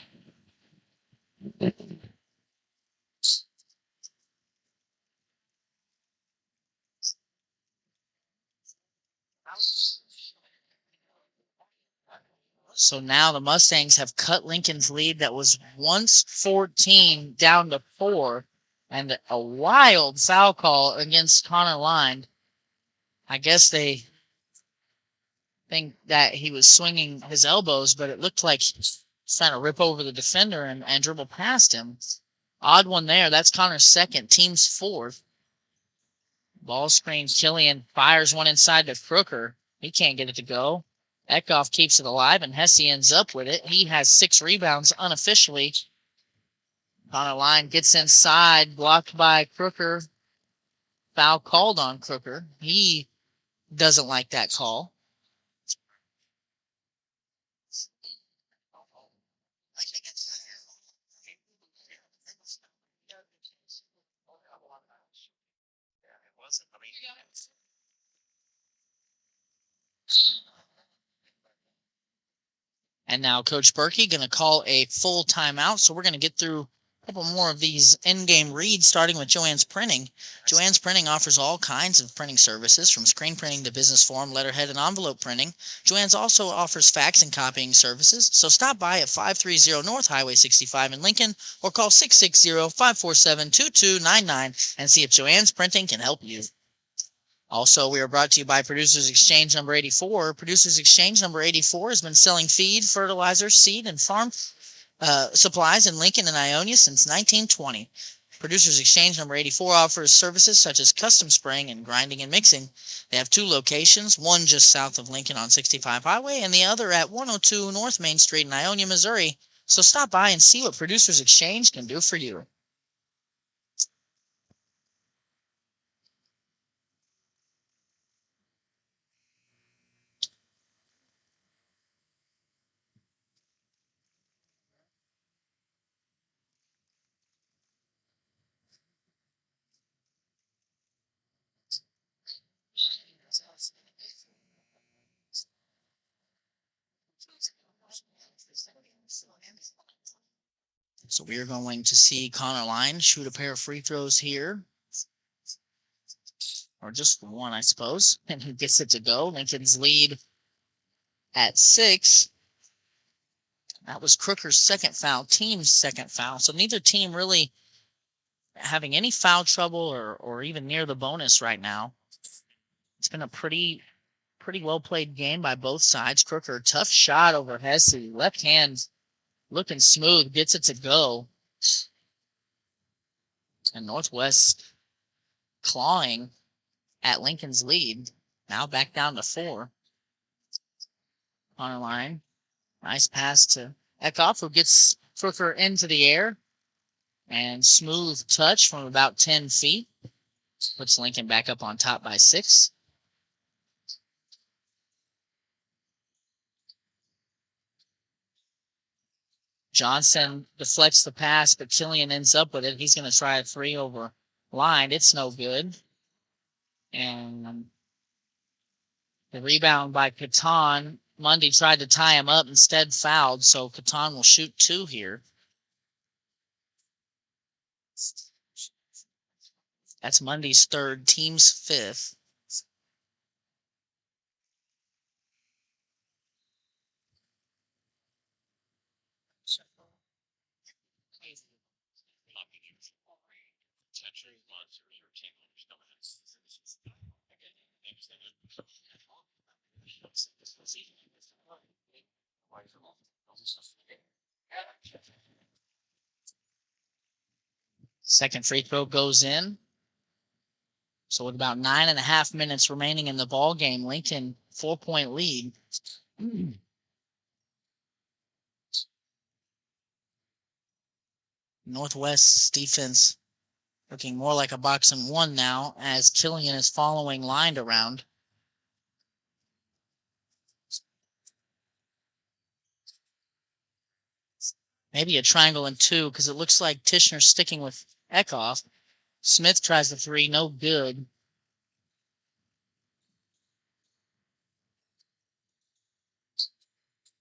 C: So now the Mustangs have cut Lincoln's lead that was once 14 down to 4. And a wild foul call against Connor Line. I guess they think that he was swinging his elbows, but it looked like he was trying to rip over the defender and dribble past him. Odd one there. That's Connor's second, team's 4th. Ball screen. Killian fires one inside to Crooker. He can't get it to go. Eckhoff keeps it alive, and Hesse ends up with it. He has 6 rebounds unofficially. Connor Line gets inside, blocked by Crooker. Foul called on Crooker. He doesn't like that call. And now Coach Berkey going to call a full timeout. So we're going to get through a couple more of these in-game reads, starting with Joann's Printing. Joann's Printing offers all kinds of printing services, from screen printing to business form, letterhead, and envelope printing. Joann's also offers fax and copying services. So stop by at 530 North Highway 65 in Lincoln, or call 660-547-2299 and see if Joann's Printing can help you. Also, we are brought to you by Producers Exchange number 84. Producers Exchange number 84 has been selling feed, fertilizer, seed, and farm supplies in Lincoln and Ionia since 1920. Producers Exchange number 84 offers services such as custom spraying and grinding and mixing. They have 2 locations, one just south of Lincoln on 65 Highway and the other at 102 North Main Street in Ionia, Missouri. So stop by and see what Producers Exchange can do for you. So we are going to see Connor Line shoot a pair of free throws here. Or just one, I suppose. And he gets it to go. Lincoln's lead at 6. That was Crooker's second foul, team's second foul. So neither team really having any foul trouble or even near the bonus right now. It's been a pretty well played game by both sides. Crooker, tough shot over Hesse. Left hand looking smooth, gets it to go. And Northwest clawing at Lincoln's lead. Now back down to 4. Connor Line. Nice pass to Eckhoff, who gets Crooker into the air. And smooth touch from about 10 feet. Puts Lincoln back up on top by 6. Johnson deflects the pass, but Killian ends up with it. He's going to try a 3 over line. It's no good. And the rebound by Catan. Mundy tried to tie him up, instead fouled, so Catan will shoot 2 here. That's Mundy's 3rd, team's 5th. Second free throw goes in. So with about 9.5 minutes remaining in the ball game, Lincoln 4-point lead. Northwest's defense looking more like a box and one now as Killian is following lined around. Maybe a triangle and two because it looks like Tishner's sticking with Eckhoff. Smith tries the three, no good.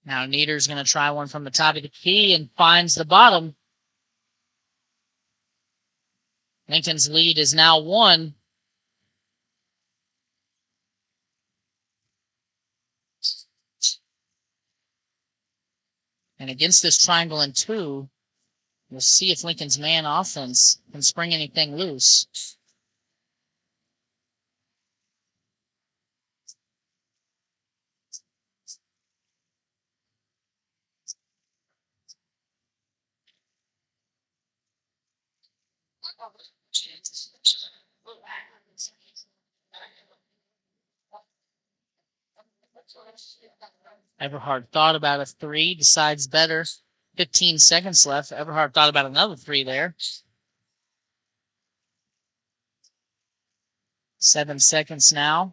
C: Now Nieder's going to try one from the top of the key and finds the bottom. Lincoln's lead is now 1. And against this triangle and two, we'll see if Lincoln's man offense can spring anything loose. Everhard thought about a three, decides better. 15 seconds left. Everhard thought about another three there. 7 seconds now.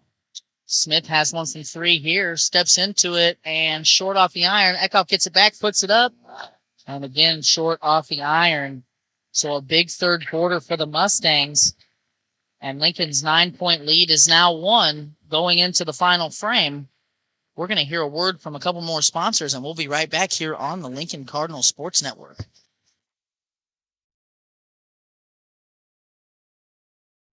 C: Smith has one from three here, steps into it, and short off the iron. Eckhoff gets it back, puts it up, and again, short off the iron. So a big third quarter for the Mustangs, and Lincoln's 9-point lead is now 1 going into the final frame. We're going to hear a word from a couple more sponsors, and we'll be right back here on the Lincoln Cardinal Sports Network.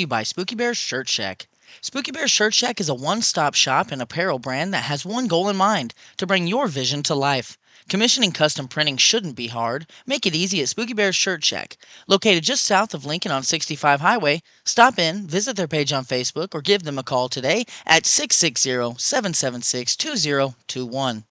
C: By Spooky Bear Shirt Shack. Spooky Bear Shirt Shack is a one-stop shop and apparel brand that has one goal in mind, to bring your vision to life. Commissioning custom printing shouldn't be hard. Make it easy at Spooky Bear Shirt Shack. Located just south of Lincoln on 65 Highway, stop in, visit their page on Facebook, or give them a call today at 660-776-2021.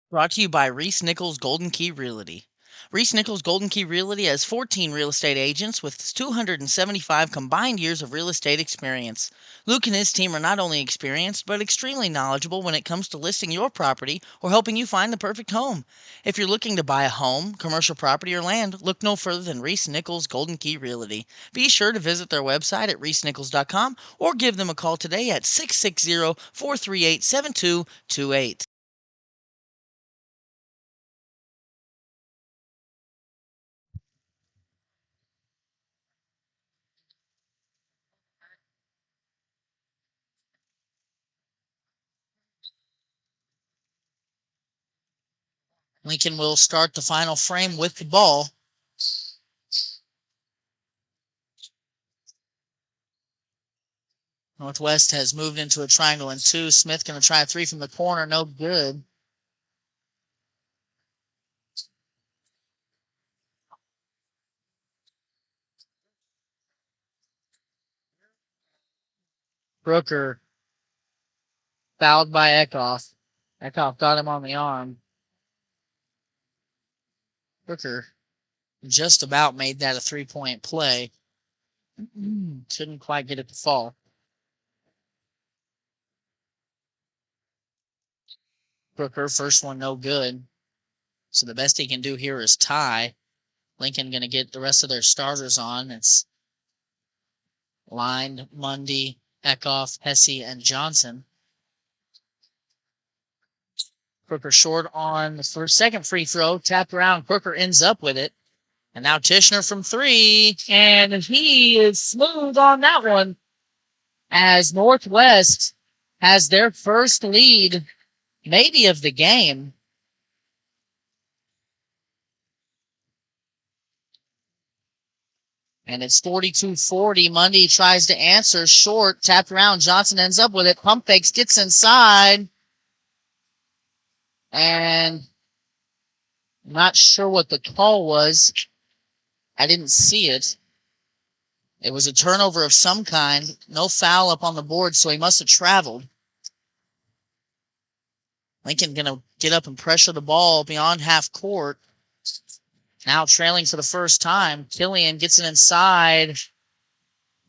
C: Brought to you by Reese Nichols Golden Key Realty. Reese Nichols Golden Key Realty has 14 real estate agents with 275 combined years of real estate experience. Luke and his team are not only experienced, but extremely knowledgeable when it comes to listing your property or helping you find the perfect home. If you're looking to buy a home, commercial property, or land, look no further than Reese Nichols Golden Key Realty. Be sure to visit their website at reesenichols.com or give them a call today at 660-438-7228. Lincoln will start the final frame with the ball. Northwest has moved into a triangle and two. Smith going to try a three from the corner. No good. Brooker fouled by Eckhoff. Eckhoff got him on the arm. Brooker just about made that a three-point play. Couldn't quite get it to fall. Brooker, first one no good. So the best he can do here is tie. Lincoln going to get the rest of their starters on. It's Lined, Mundy, Eckhoff, Hesse, and Johnson. Crooker short on the second free throw. Tapped around. Crooker ends up with it. And now Tishner from three. And he is smooth on that one as Northwest has their first lead, maybe of the game. And it's 42-40. Mundy tries to answer. Short. Tapped around. Johnson ends up with it. Pump fakes. Gets inside. And I'm not sure what the call was. I didn't see it. It was a turnover of some kind. No foul up on the board, so he must have traveled. Lincoln going to get up and pressure the ball beyond half court. Now trailing for the first time. Killian gets it inside.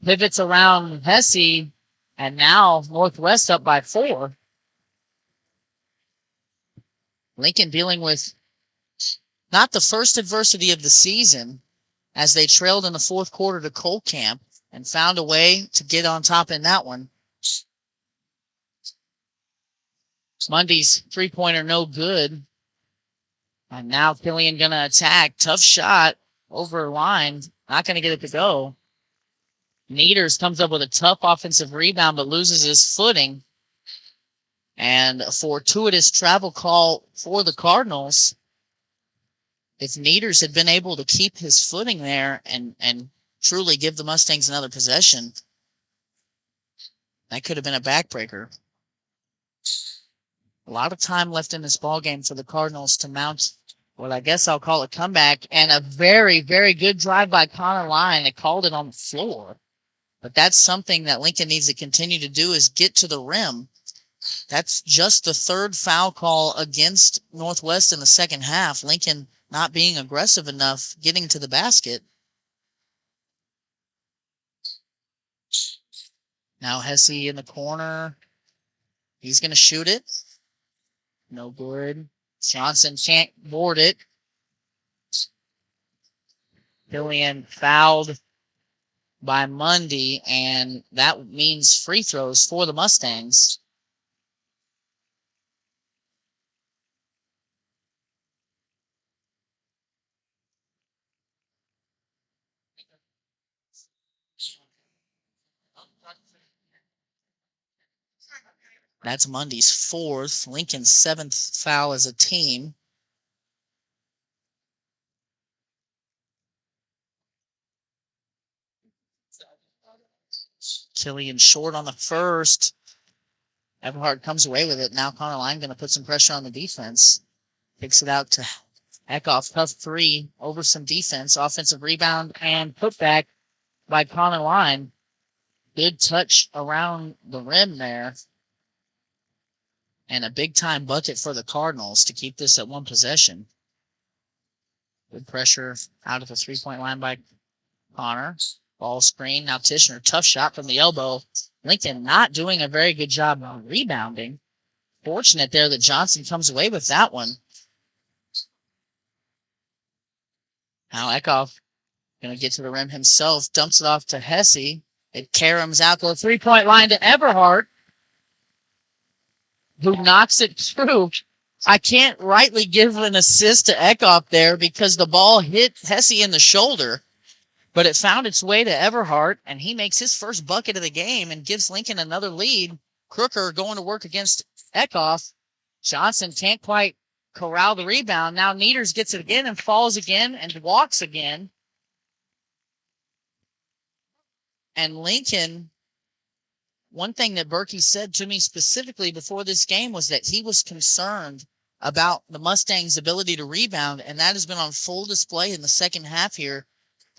C: Pivots around Hesse. And now Northwest up by 4. Lincoln dealing with not the first adversity of the season as they trailed in the fourth quarter to Cole Camp and found a way to get on top in that one. Mundy's three-pointer no good. And now Killian going to attack. Tough shot over line. Not going to get it to go. Neters comes up with a tough offensive rebound but loses his footing. And a fortuitous travel call for the Cardinals. If Neters had been able to keep his footing there and truly give the Mustangs another possession, that could have been a backbreaker. A lot of time left in this ball game for the Cardinals to mount what I guess I'll call a comeback, and a very, very good drive by Connor Line. They called it on the floor. But that's something that Lincoln needs to continue to do, is get to the rim. That's just the third foul call against Northwest in the second half. Lincoln not being aggressive enough getting to the basket. Now Hesse in the corner. He's going to shoot it. No good. Johnson can't board it. Killian fouled by Mundy, and that means free throws for the Mustangs. That's Mundy's 4th, Lincoln's 7th foul as a team. Killian short on the first. Everhart comes away with it. Now Connor Line going to put some pressure on the defense. Kicks it out to Eckhoff. Tough 3 over some defense. Offensive rebound and putback by Connor Line. Good touch around the rim there. And a big-time bucket for the Cardinals to keep this at 1 possession. Good pressure out of the three-point line by Connor. Ball screen. Now Tishner. Tough shot from the elbow. Lincoln not doing a very good job on rebounding. Fortunate there that Johnson comes away with that one. Now Eckhoff going to get to the rim himself. Dumps it off to Hesse. It caroms out to the three-point line to Everhart, who knocks it through. I can't rightly give an assist to Eckhoff there because the ball hit Hesse in the shoulder, but it found its way to Everhart, and he makes his first bucket of the game and gives Lincoln another lead. Crooker going to work against Eckhoff. Johnson can't quite corral the rebound. Now Neters gets it again and falls again and walks again. And Lincoln, one thing that Berkey said to me specifically before this game was that he was concerned about the Mustangs' ability to rebound, and that has been on full display in the second half here,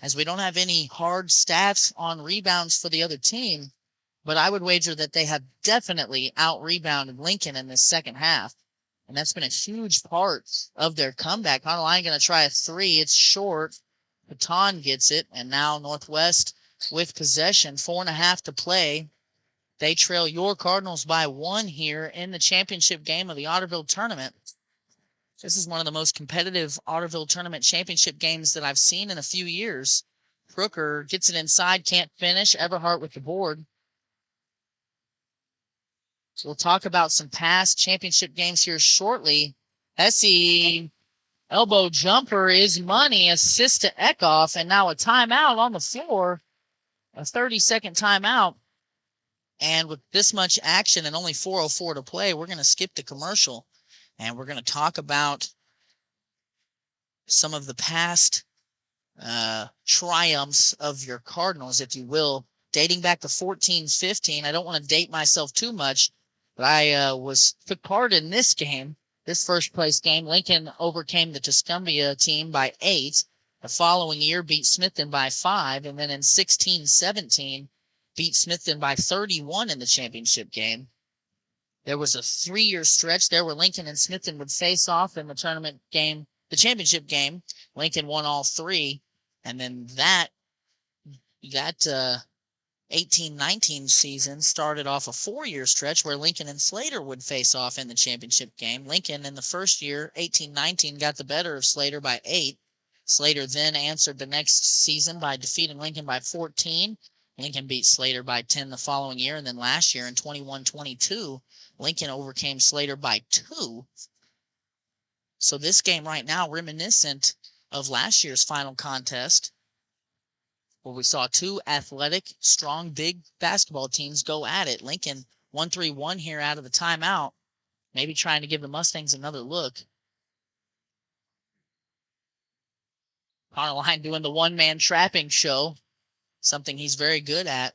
C: as we don't have any hard stats on rebounds for the other team, but I would wager that they have definitely out-rebounded Lincoln in this second half, and that's been a huge part of their comeback. Online going to try a 3. It's short. Baton gets it, and now Northwest with possession. 4.5 to play. They trail your Cardinals by 1 here in the championship game of the Otterville tournament. This is one of the most competitive Otterville tournament championship games that I've seen in a few years. Crooker gets it inside, can't finish. Everhart with the board. So we'll talk about some past championship games here shortly. Hesse elbow jumper is money. Assist to Eckhoff, and now a timeout on the floor. A 30-second timeout. And with this much action and only 4:04 to play, we're going to skip the commercial. And we're going to talk about some of the past triumphs of your Cardinals, if you will, dating back to 14-15. I don't want to date myself too much, but I took part in this game, this first place game. Lincoln overcame the Tuscumbia team by 8. The following year beat Smithton by 5, and then in 16-17 beat Smithton by 31 in the championship game. There was a 3-year stretch there where Lincoln and Smithton would face off in the tournament game, the championship game. Lincoln won all 3, and then that 18-19 season started off a 4-year stretch where Lincoln and Slater would face off in the championship game. Lincoln in the first year, 18-19, got the better of Slater by 8. Slater then answered the next season by defeating Lincoln by 14. Lincoln beat Slater by 10 the following year, and then last year in 21-22, Lincoln overcame Slater by 2. So this game right now, reminiscent of last year's final contest, where we saw 2 athletic, strong, big basketball teams go at it. Lincoln 1-3-1 here out of the timeout, maybe trying to give the Mustangs another look. Carnoline doing the one-man trapping show, something he's very good at.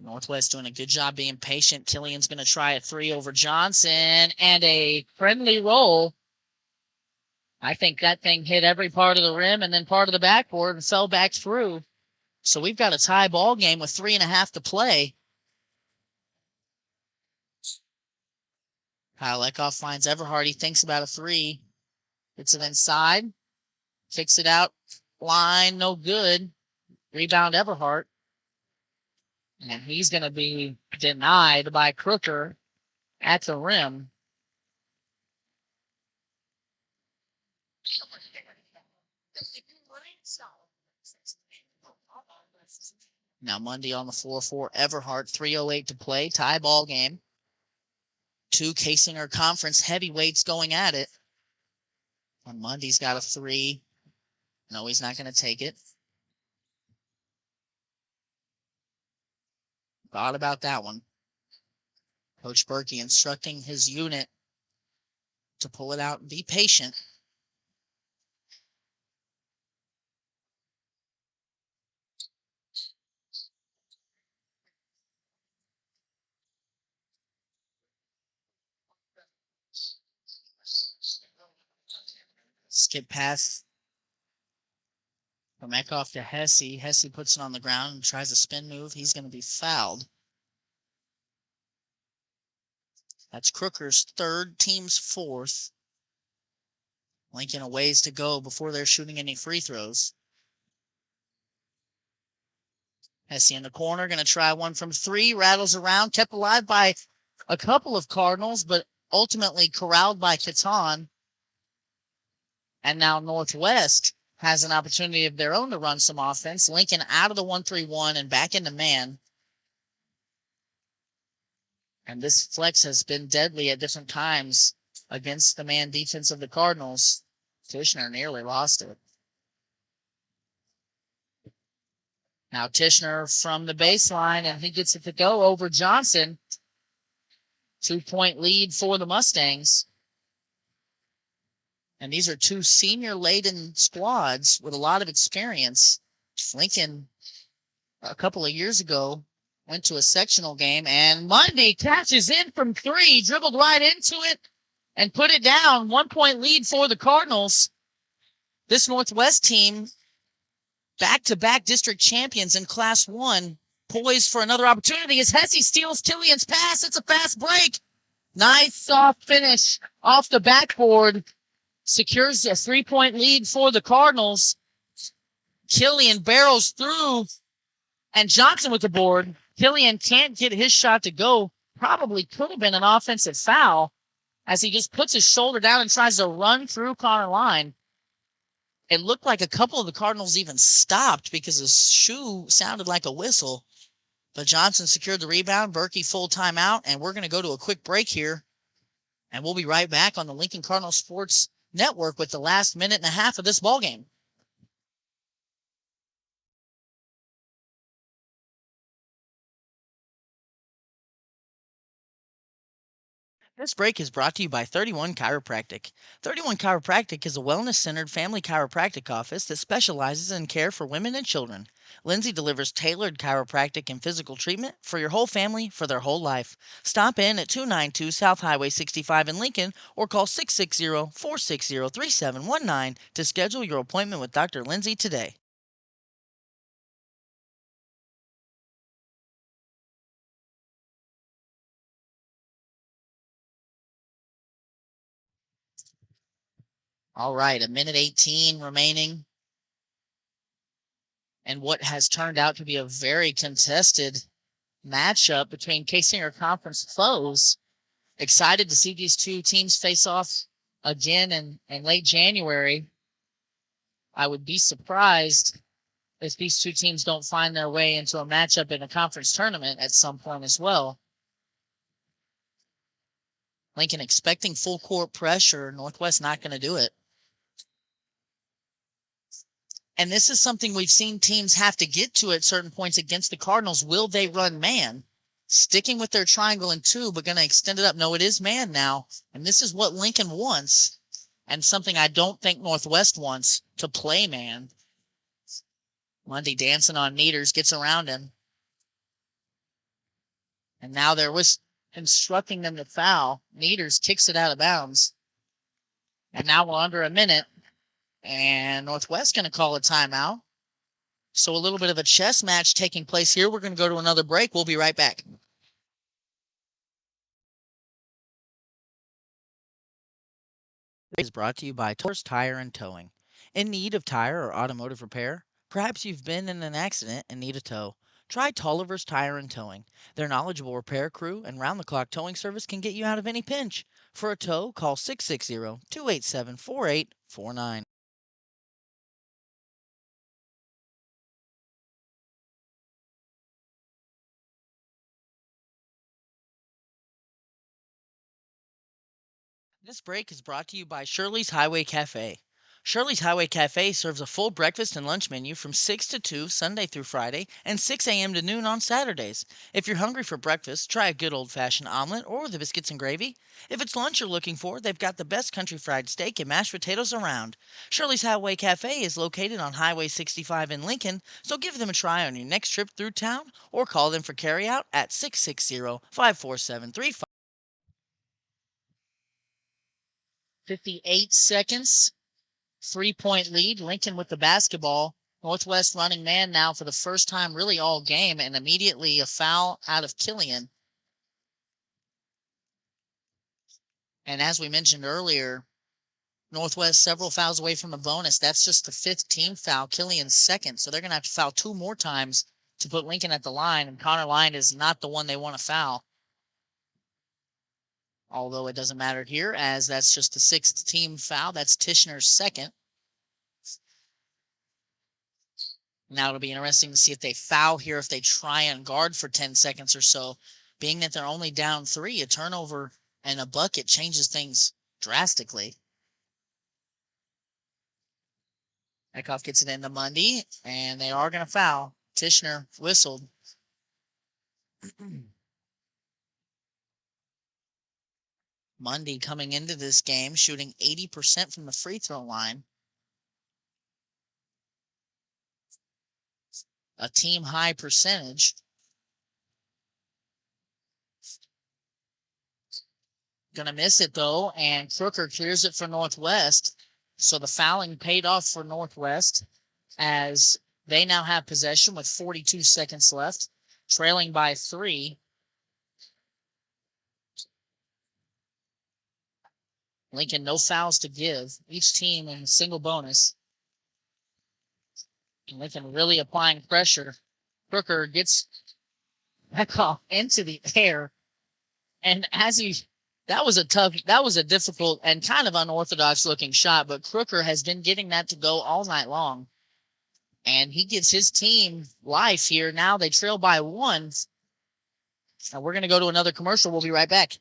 C: Northwest doing a good job being patient. Killian's going to try a 3 over Johnson, and a friendly roll. I think that thing hit every part of the rim and then part of the backboard and fell back through. So we've got a tie ball game with 3.5 to play. Kyle Eckhoff finds Everhart. He thinks about a 3. Gets it inside. Kicks it out. Line, no good. Rebound Everhart. And he's going to be denied by Crooker at the rim. Now Mundy on the floor for Everhart. 3:08 to play. Tie ball game. 2 Casinger Conference heavyweights going at it. And Mundy's got a 3. No, he's not going to take it. Thought about that one. Coach Berkey instructing his unit to pull it out and be patient. Skip pass from Eckhoff to Hesse. Hesse puts it on the ground and tries a spin move. He's going to be fouled. That's Crooker's 3rd, team's 4th. Lincoln a ways to go before they're shooting any free throws. Hesse in the corner, going to try one from 3. Rattles around, kept alive by a couple of Cardinals, but ultimately corralled by Catan. And now Northwest has an opportunity of their own to run some offense. Lincoln out of the 1-3-1 and back into man. And this flex has been deadly at different times against the man defense of the Cardinals. Tishner nearly lost it. Now Tishner from the baseline, and he gets it to go over Johnson. 2-point lead for the Mustangs. And these are 2 senior-laden squads with a lot of experience. Lincoln, a couple of years ago, went to a sectional game, and Mundy catches in from 3, dribbled right into it, and put it down. 1-point lead for the Cardinals. This Northwest team, back-to-back district champions in Class 1, poised for another opportunity as Hesse steals Killian's pass. It's a fast break. Nice soft finish off the backboard. Secures a 3-point lead for the Cardinals. Killian barrels through, and Johnson with the board. Killian can't get his shot to go. Probably could have been an offensive foul as he just puts his shoulder down and tries to run through Carnoline. It looked like a couple of the Cardinals even stopped because his shoe sounded like a whistle. But Johnson secured the rebound. Berkey full timeout, and we're going to go to a quick break here. And we'll be right back on the Lincoln Cardinal Sports Network with the last minute and a half of this ballgame. This break is brought to you by 31 Chiropractic. 31 Chiropractic is a wellness centered family chiropractic office that specializes in care for women and children. Lindsay delivers tailored chiropractic and physical treatment for your whole family for their whole life. Stop in at 292 South Highway 65 in Lincoln or call 660 460 3719 to schedule your appointment with Dr. Lindsay today. All right, a minute 18 remaining. And what has turned out to be a very contested matchup between K-Singer Conference foes. Excited to see these two teams face off again in late January. I would be surprised if these two teams don't find their way into a matchup in a conference tournament at some point as well. Lincoln expecting full court pressure. Northwest not going to do it. And this is something we've seen teams have to get to at certain points against the Cardinals. Will they run man? Sticking with their triangle and two, but going to extend it up. No, it is man now. And this is what Lincoln wants. And something I don't think Northwest wants, to play man. Lundy dancing on Neters, gets around him. And now they're instructing them to foul. Neters kicks it out of bounds. And now we're under a minute. And Northwest going to call a timeout. So a little bit of a chess match taking place here. We're going to go to another break. We'll be right back. Is brought to you by Torres Tire and Towing. In need of tire or automotive repair? Perhaps you've been in an accident and need a tow. Try Tolliver's Tire and Towing. Their knowledgeable repair crew and round-the-clock towing service can get you out of any pinch. For a tow, call 660-287-4849. This break is brought to you by Shirley's Highway Cafe. Shirley's Highway Cafe serves a full breakfast and lunch menu from 6 to 2 Sunday through Friday and 6 a.m. to noon on Saturdays. If you're hungry for breakfast, try a good old-fashioned omelet or the biscuits and gravy. If it's lunch you're looking for, they've got the best country fried steak and mashed potatoes around. Shirley's Highway Cafe is located on Highway 65 in Lincoln, so give them a try on your next trip through town or call them for carryout at 660-547-35. 58 seconds. 3-point lead. Lincoln with the basketball. Northwest running man now for the first time really all game, and immediately a foul out of Killian. And as we mentioned earlier, Northwest several fouls away from a bonus. That's just the fifth team foul. Killian's second. So they're going to have to foul two more times to put Lincoln at the line, and Connor Lyon is not the one they want to foul. Although it doesn't matter here, as that's just the sixth team foul. That's Tishner's second. Now it'll be interesting to see if they foul here, if they try and guard for 10 seconds or so. Being that they're only down 3, a turnover and a bucket changes things drastically. Eckhoff gets it into Mundy, and they are going to foul. Tishner whistled. Mundy coming into this game shooting 80% from the free throw line. A team high percentage. Going to miss it, though, and Crooker clears it for Northwest. So the fouling paid off for Northwest as they now have possession with 42 seconds left, trailing by 3. Lincoln, no fouls to give. Each team in a single bonus. And Lincoln really applying pressure. Crooker gets Eckhoff into the air. And that was a difficult and kind of unorthodox looking shot, but Crooker has been getting that to go all night long. And he gives his team life here. Now they trail by 1. Now we're going to go to another commercial. We'll be right back.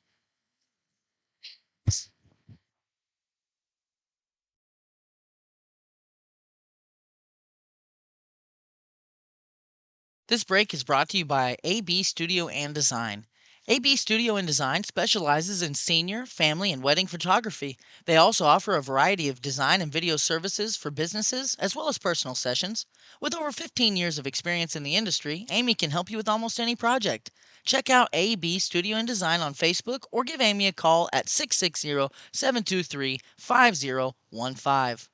C: This break is brought to you by AB Studio and Design. AB Studio and Design specializes in senior, family, and wedding photography. They also offer a variety of design and video services for businesses as well as personal sessions. With over 15 years of experience in the industry, Amy can help you with almost any project. Check out AB Studio and Design on Facebook or give Amy a call at 660-723-5015.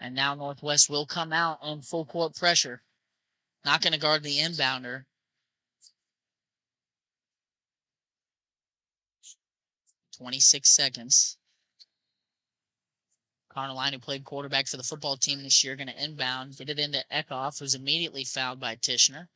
C: And now Northwest will come out on full court pressure. Not going to guard the inbounder. 26 seconds. Carnoline, who played quarterback for the football team this year, going to inbound, get it into Eckhoff, who's immediately fouled by Tishner.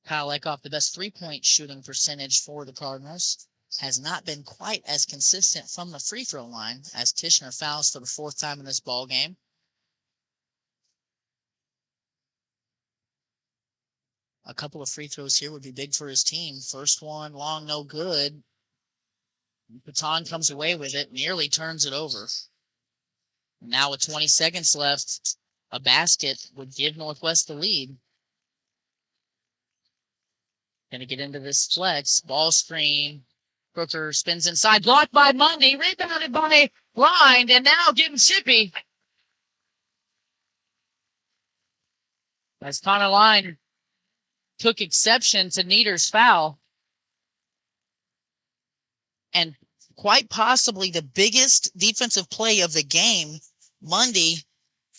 C: Kyle Eckhoff, the best three-point shooting percentage for the Cardinals, has not been quite as consistent from the free throw line as Tishner fouls for the fourth time in this ball game. A couple of free throws here would be big for his team. First one, long, no good. Baton comes away with it, nearly turns it over. Now with 20 seconds left, a basket would give Northwest the lead. Going to get into this flex. Ball screen. Crooker spins inside. Blocked by Mundy. Rebounded by Blind. And now getting chippy. As Connor Line took exception to Nieder's foul. And quite possibly the biggest defensive play of the game, Mundy,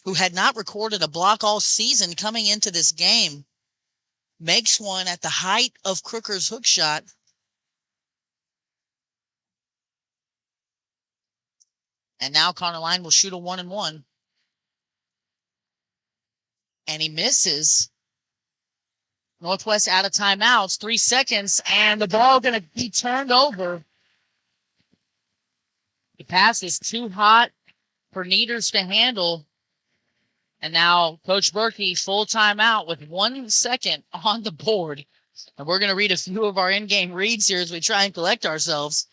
C: who had not recorded a block all season coming into this game, makes one at the height of Crooker's hook shot. And now Connor Line will shoot a 1-and-1. And he misses. Northwest out of timeouts, 3 seconds, and the ball going to be turned over. The pass is too hot for Nieders to handle. And now Coach Berkey, full timeout with 1 second on the board. And we're going to read a few of our in-game reads here as we try and collect ourselves.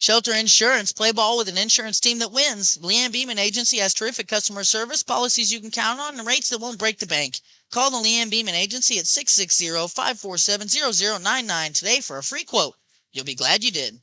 C: Shelter Insurance, play ball with an insurance team that wins. Leanne Beeman Agency has terrific customer service, policies you can count on, and rates that won't break the bank. Call the Leanne Beeman Agency at 660-547-0099 today for a free quote. You'll be glad you did.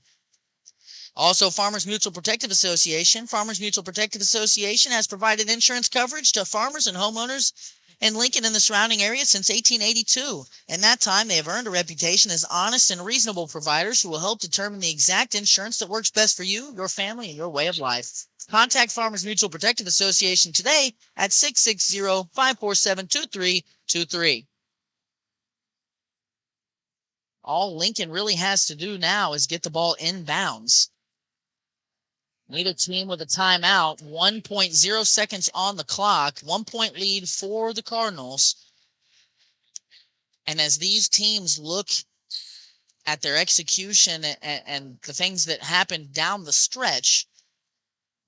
C: Also, Farmers Mutual Protective Association. Farmers Mutual Protective Association has provided insurance coverage to farmers and homeowners in Lincoln and the surrounding area since 1882. In that time, they have earned a reputation as honest and reasonable providers who will help determine the exact insurance that works best for you, your family, and your way of life. Contact Farmers Mutual Protective Association today at 660-547-2323. All Lincoln really has to do now is get the ball inbounds. Neither team with a timeout. 1.0 seconds on the clock. 1 point lead for the Cardinals. And as these teams look at their execution and the things that happened down the stretch,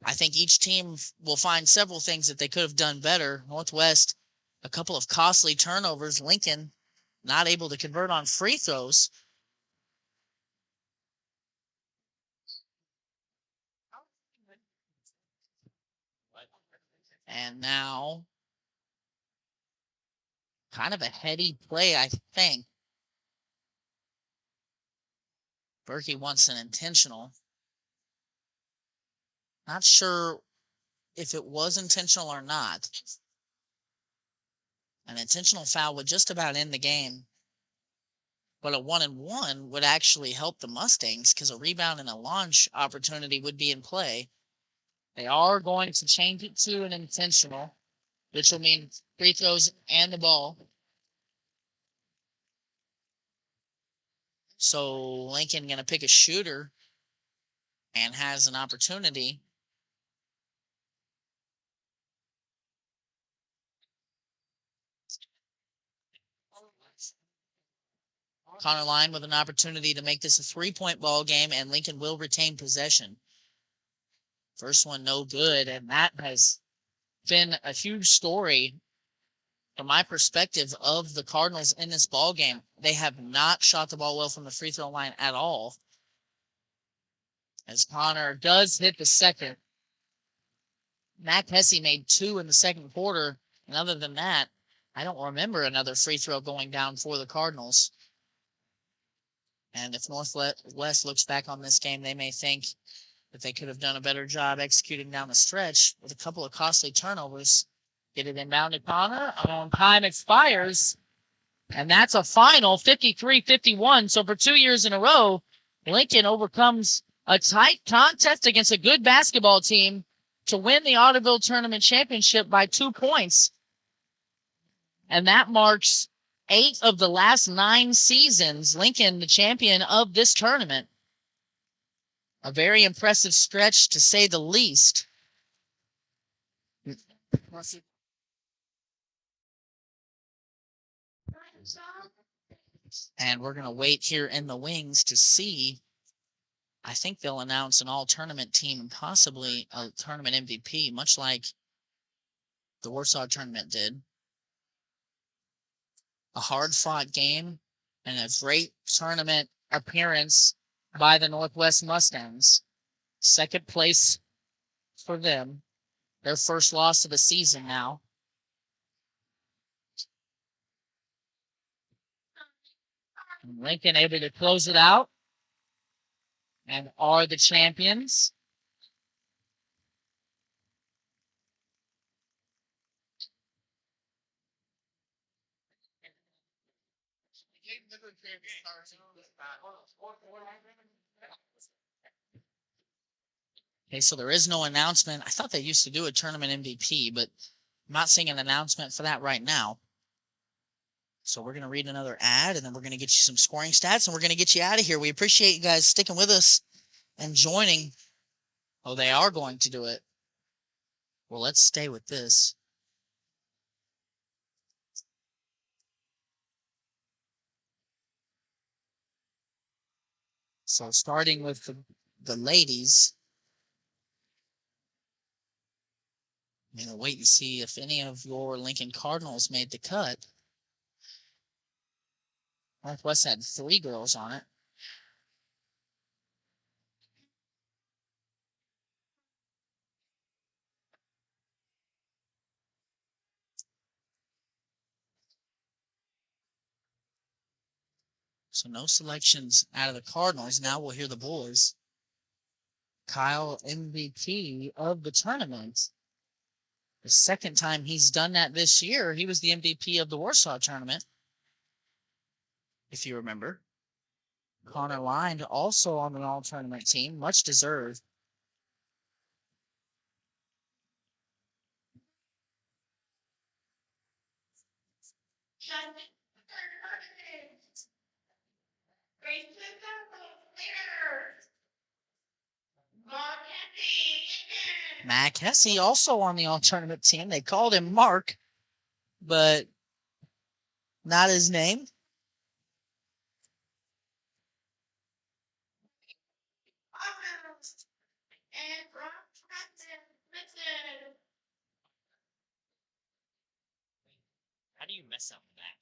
C: I think each team will find several things that they could have done better. Northwest, a couple of costly turnovers. Lincoln not able to convert on free throws. And now, kind of a heady play, I think. Berkey wants an intentional. Not sure if it was intentional or not. An intentional foul would just about end the game. But a 1-and-1 would actually help the Mustangs because a rebound and a launch opportunity would be in play. They are going to change it to an intentional, which will mean free throws and the ball. So Lincoln going to pick a shooter and has an opportunity. Connor Line with an opportunity to make this a 3-point ball game, and Lincoln will retain possession. First one, no good, and that has been a huge story from my perspective of the Cardinals in this ball game, they have not shot the ball well from the free throw line at all. As Connor does hit the second. Mac Hesse made 2 in the second quarter, and other than that, I don't remember another free throw going down for the Cardinals. And if Northwest looks back on this game, they may think that they could have done a better job executing down the stretch with a couple of costly turnovers. Get it inbound to Connor. Time expires. And that's a final 53-51. So for 2 years in a row, Lincoln overcomes a tight contest against a good basketball team to win the Otterville Tournament Championship by 2 points. And that marks 8 of the last 9 seasons, Lincoln the champion of this tournament. A very impressive stretch, to say the least. And we're going to wait here in the wings to see. I think they'll announce an all-tournament team and possibly a tournament MVP, much like the Warsaw tournament did. A hard-fought game and a great tournament appearance by the Northwest Mustangs. Second place for them. Their first loss of the season now. And Lincoln able to close it out and are the champions. Okay, so there is no announcement. I thought they used to do a tournament MVP, but I'm not seeing an announcement for that right now. So we're going to read another ad, and then we're going to get you some scoring stats, and we're going to get you out of here. We appreciate you guys sticking with us and joining. Oh, they are going to do it. Well, let's stay with this. So starting with the ladies, I'm going to wait and see if any of your Lincoln Cardinals made the cut. Northwest had 3 girls on it. So no selections out of the Cardinals. Now we'll hear the boys. Kyle, MVP of the tournament. The second time he's done that this year. He was the MVP of the Warsaw tournament, if you remember. Connor Lind also on the all-tournament team. Much deserved. Mac Hesse also on the all-tournament team. They called him Mark, but not his name. How do you mess up that?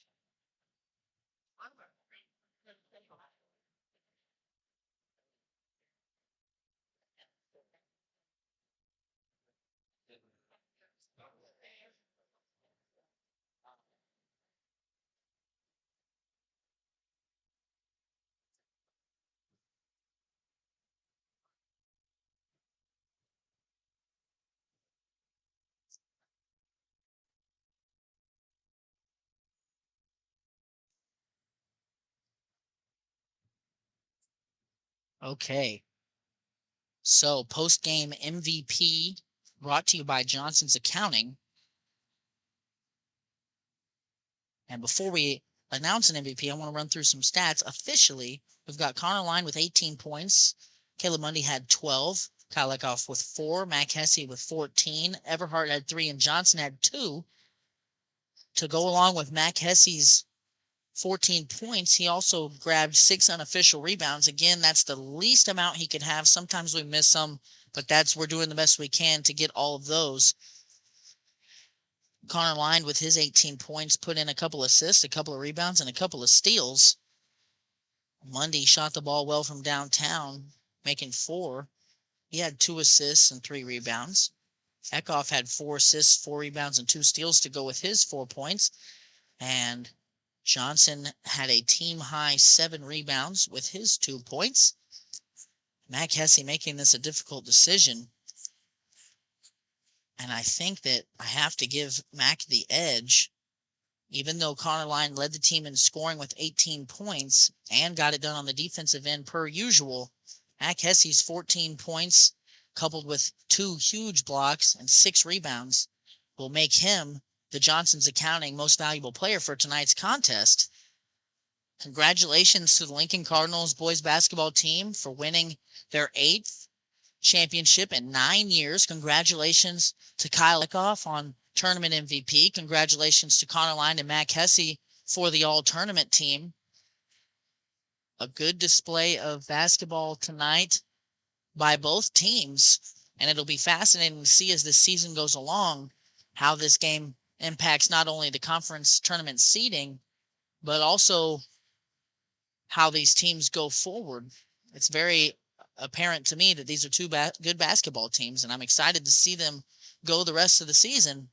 C: Okay. So post-game MVP brought to you by Johnson's Accounting. And before we announce an MVP, I want to run through some stats. Officially, we've got Connor Line with 18 points. Caleb Mundy had 12. Kyle Leckoff with 4. Mac Hesse with 14. Everhart had 3, and Johnson had 2. To go along with Mac Hesse's 14 points, he also grabbed 6 unofficial rebounds. Again, that's the least amount he could have. Sometimes we miss some, but we're doing the best we can to get all of those. Connor Line with his 18 points put in a couple assists, a couple of rebounds, and a couple of steals. Mundy shot the ball well from downtown, making 4. He had 2 assists and 3 rebounds. Eckhoff had 4 assists, 4 rebounds, and 2 steals to go with his 4 points. And Johnson had a team-high 7 rebounds with his 2 points. Mac Hesse making this a difficult decision. And I think that I have to give Mac the edge. Even though Connor Line led the team in scoring with 18 points and got it done on the defensive end per usual, Mac Hesse's 14 points, coupled with 2 huge blocks and 6 rebounds, will make him the Johnson's Accounting Most Valuable Player for tonight's contest. Congratulations to the Lincoln Cardinals boys basketball team for winning their 8th championship in 9 years. Congratulations to Kyle Eckhoff on tournament MVP. Congratulations to Connor Line and Mac Hesse for the all-tournament team. A good display of basketball tonight by both teams, and it'll be fascinating to see as this season goes along how this game impacts not only the conference tournament seeding, but also how these teams go forward. It's very apparent to me that these are 2 good basketball teams, and I'm excited to see them go the rest of the season.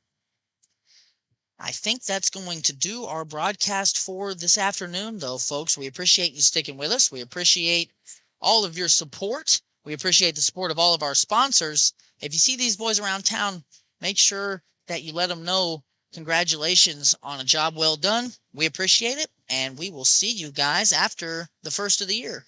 C: I think that's going to do our broadcast for this afternoon, though, folks. We appreciate you sticking with us. We appreciate all of your support. We appreciate the support of all of our sponsors. If you see these boys around town, make sure that you let them know congratulations on a job well done. We appreciate it, and we will see you guys after the first of the year.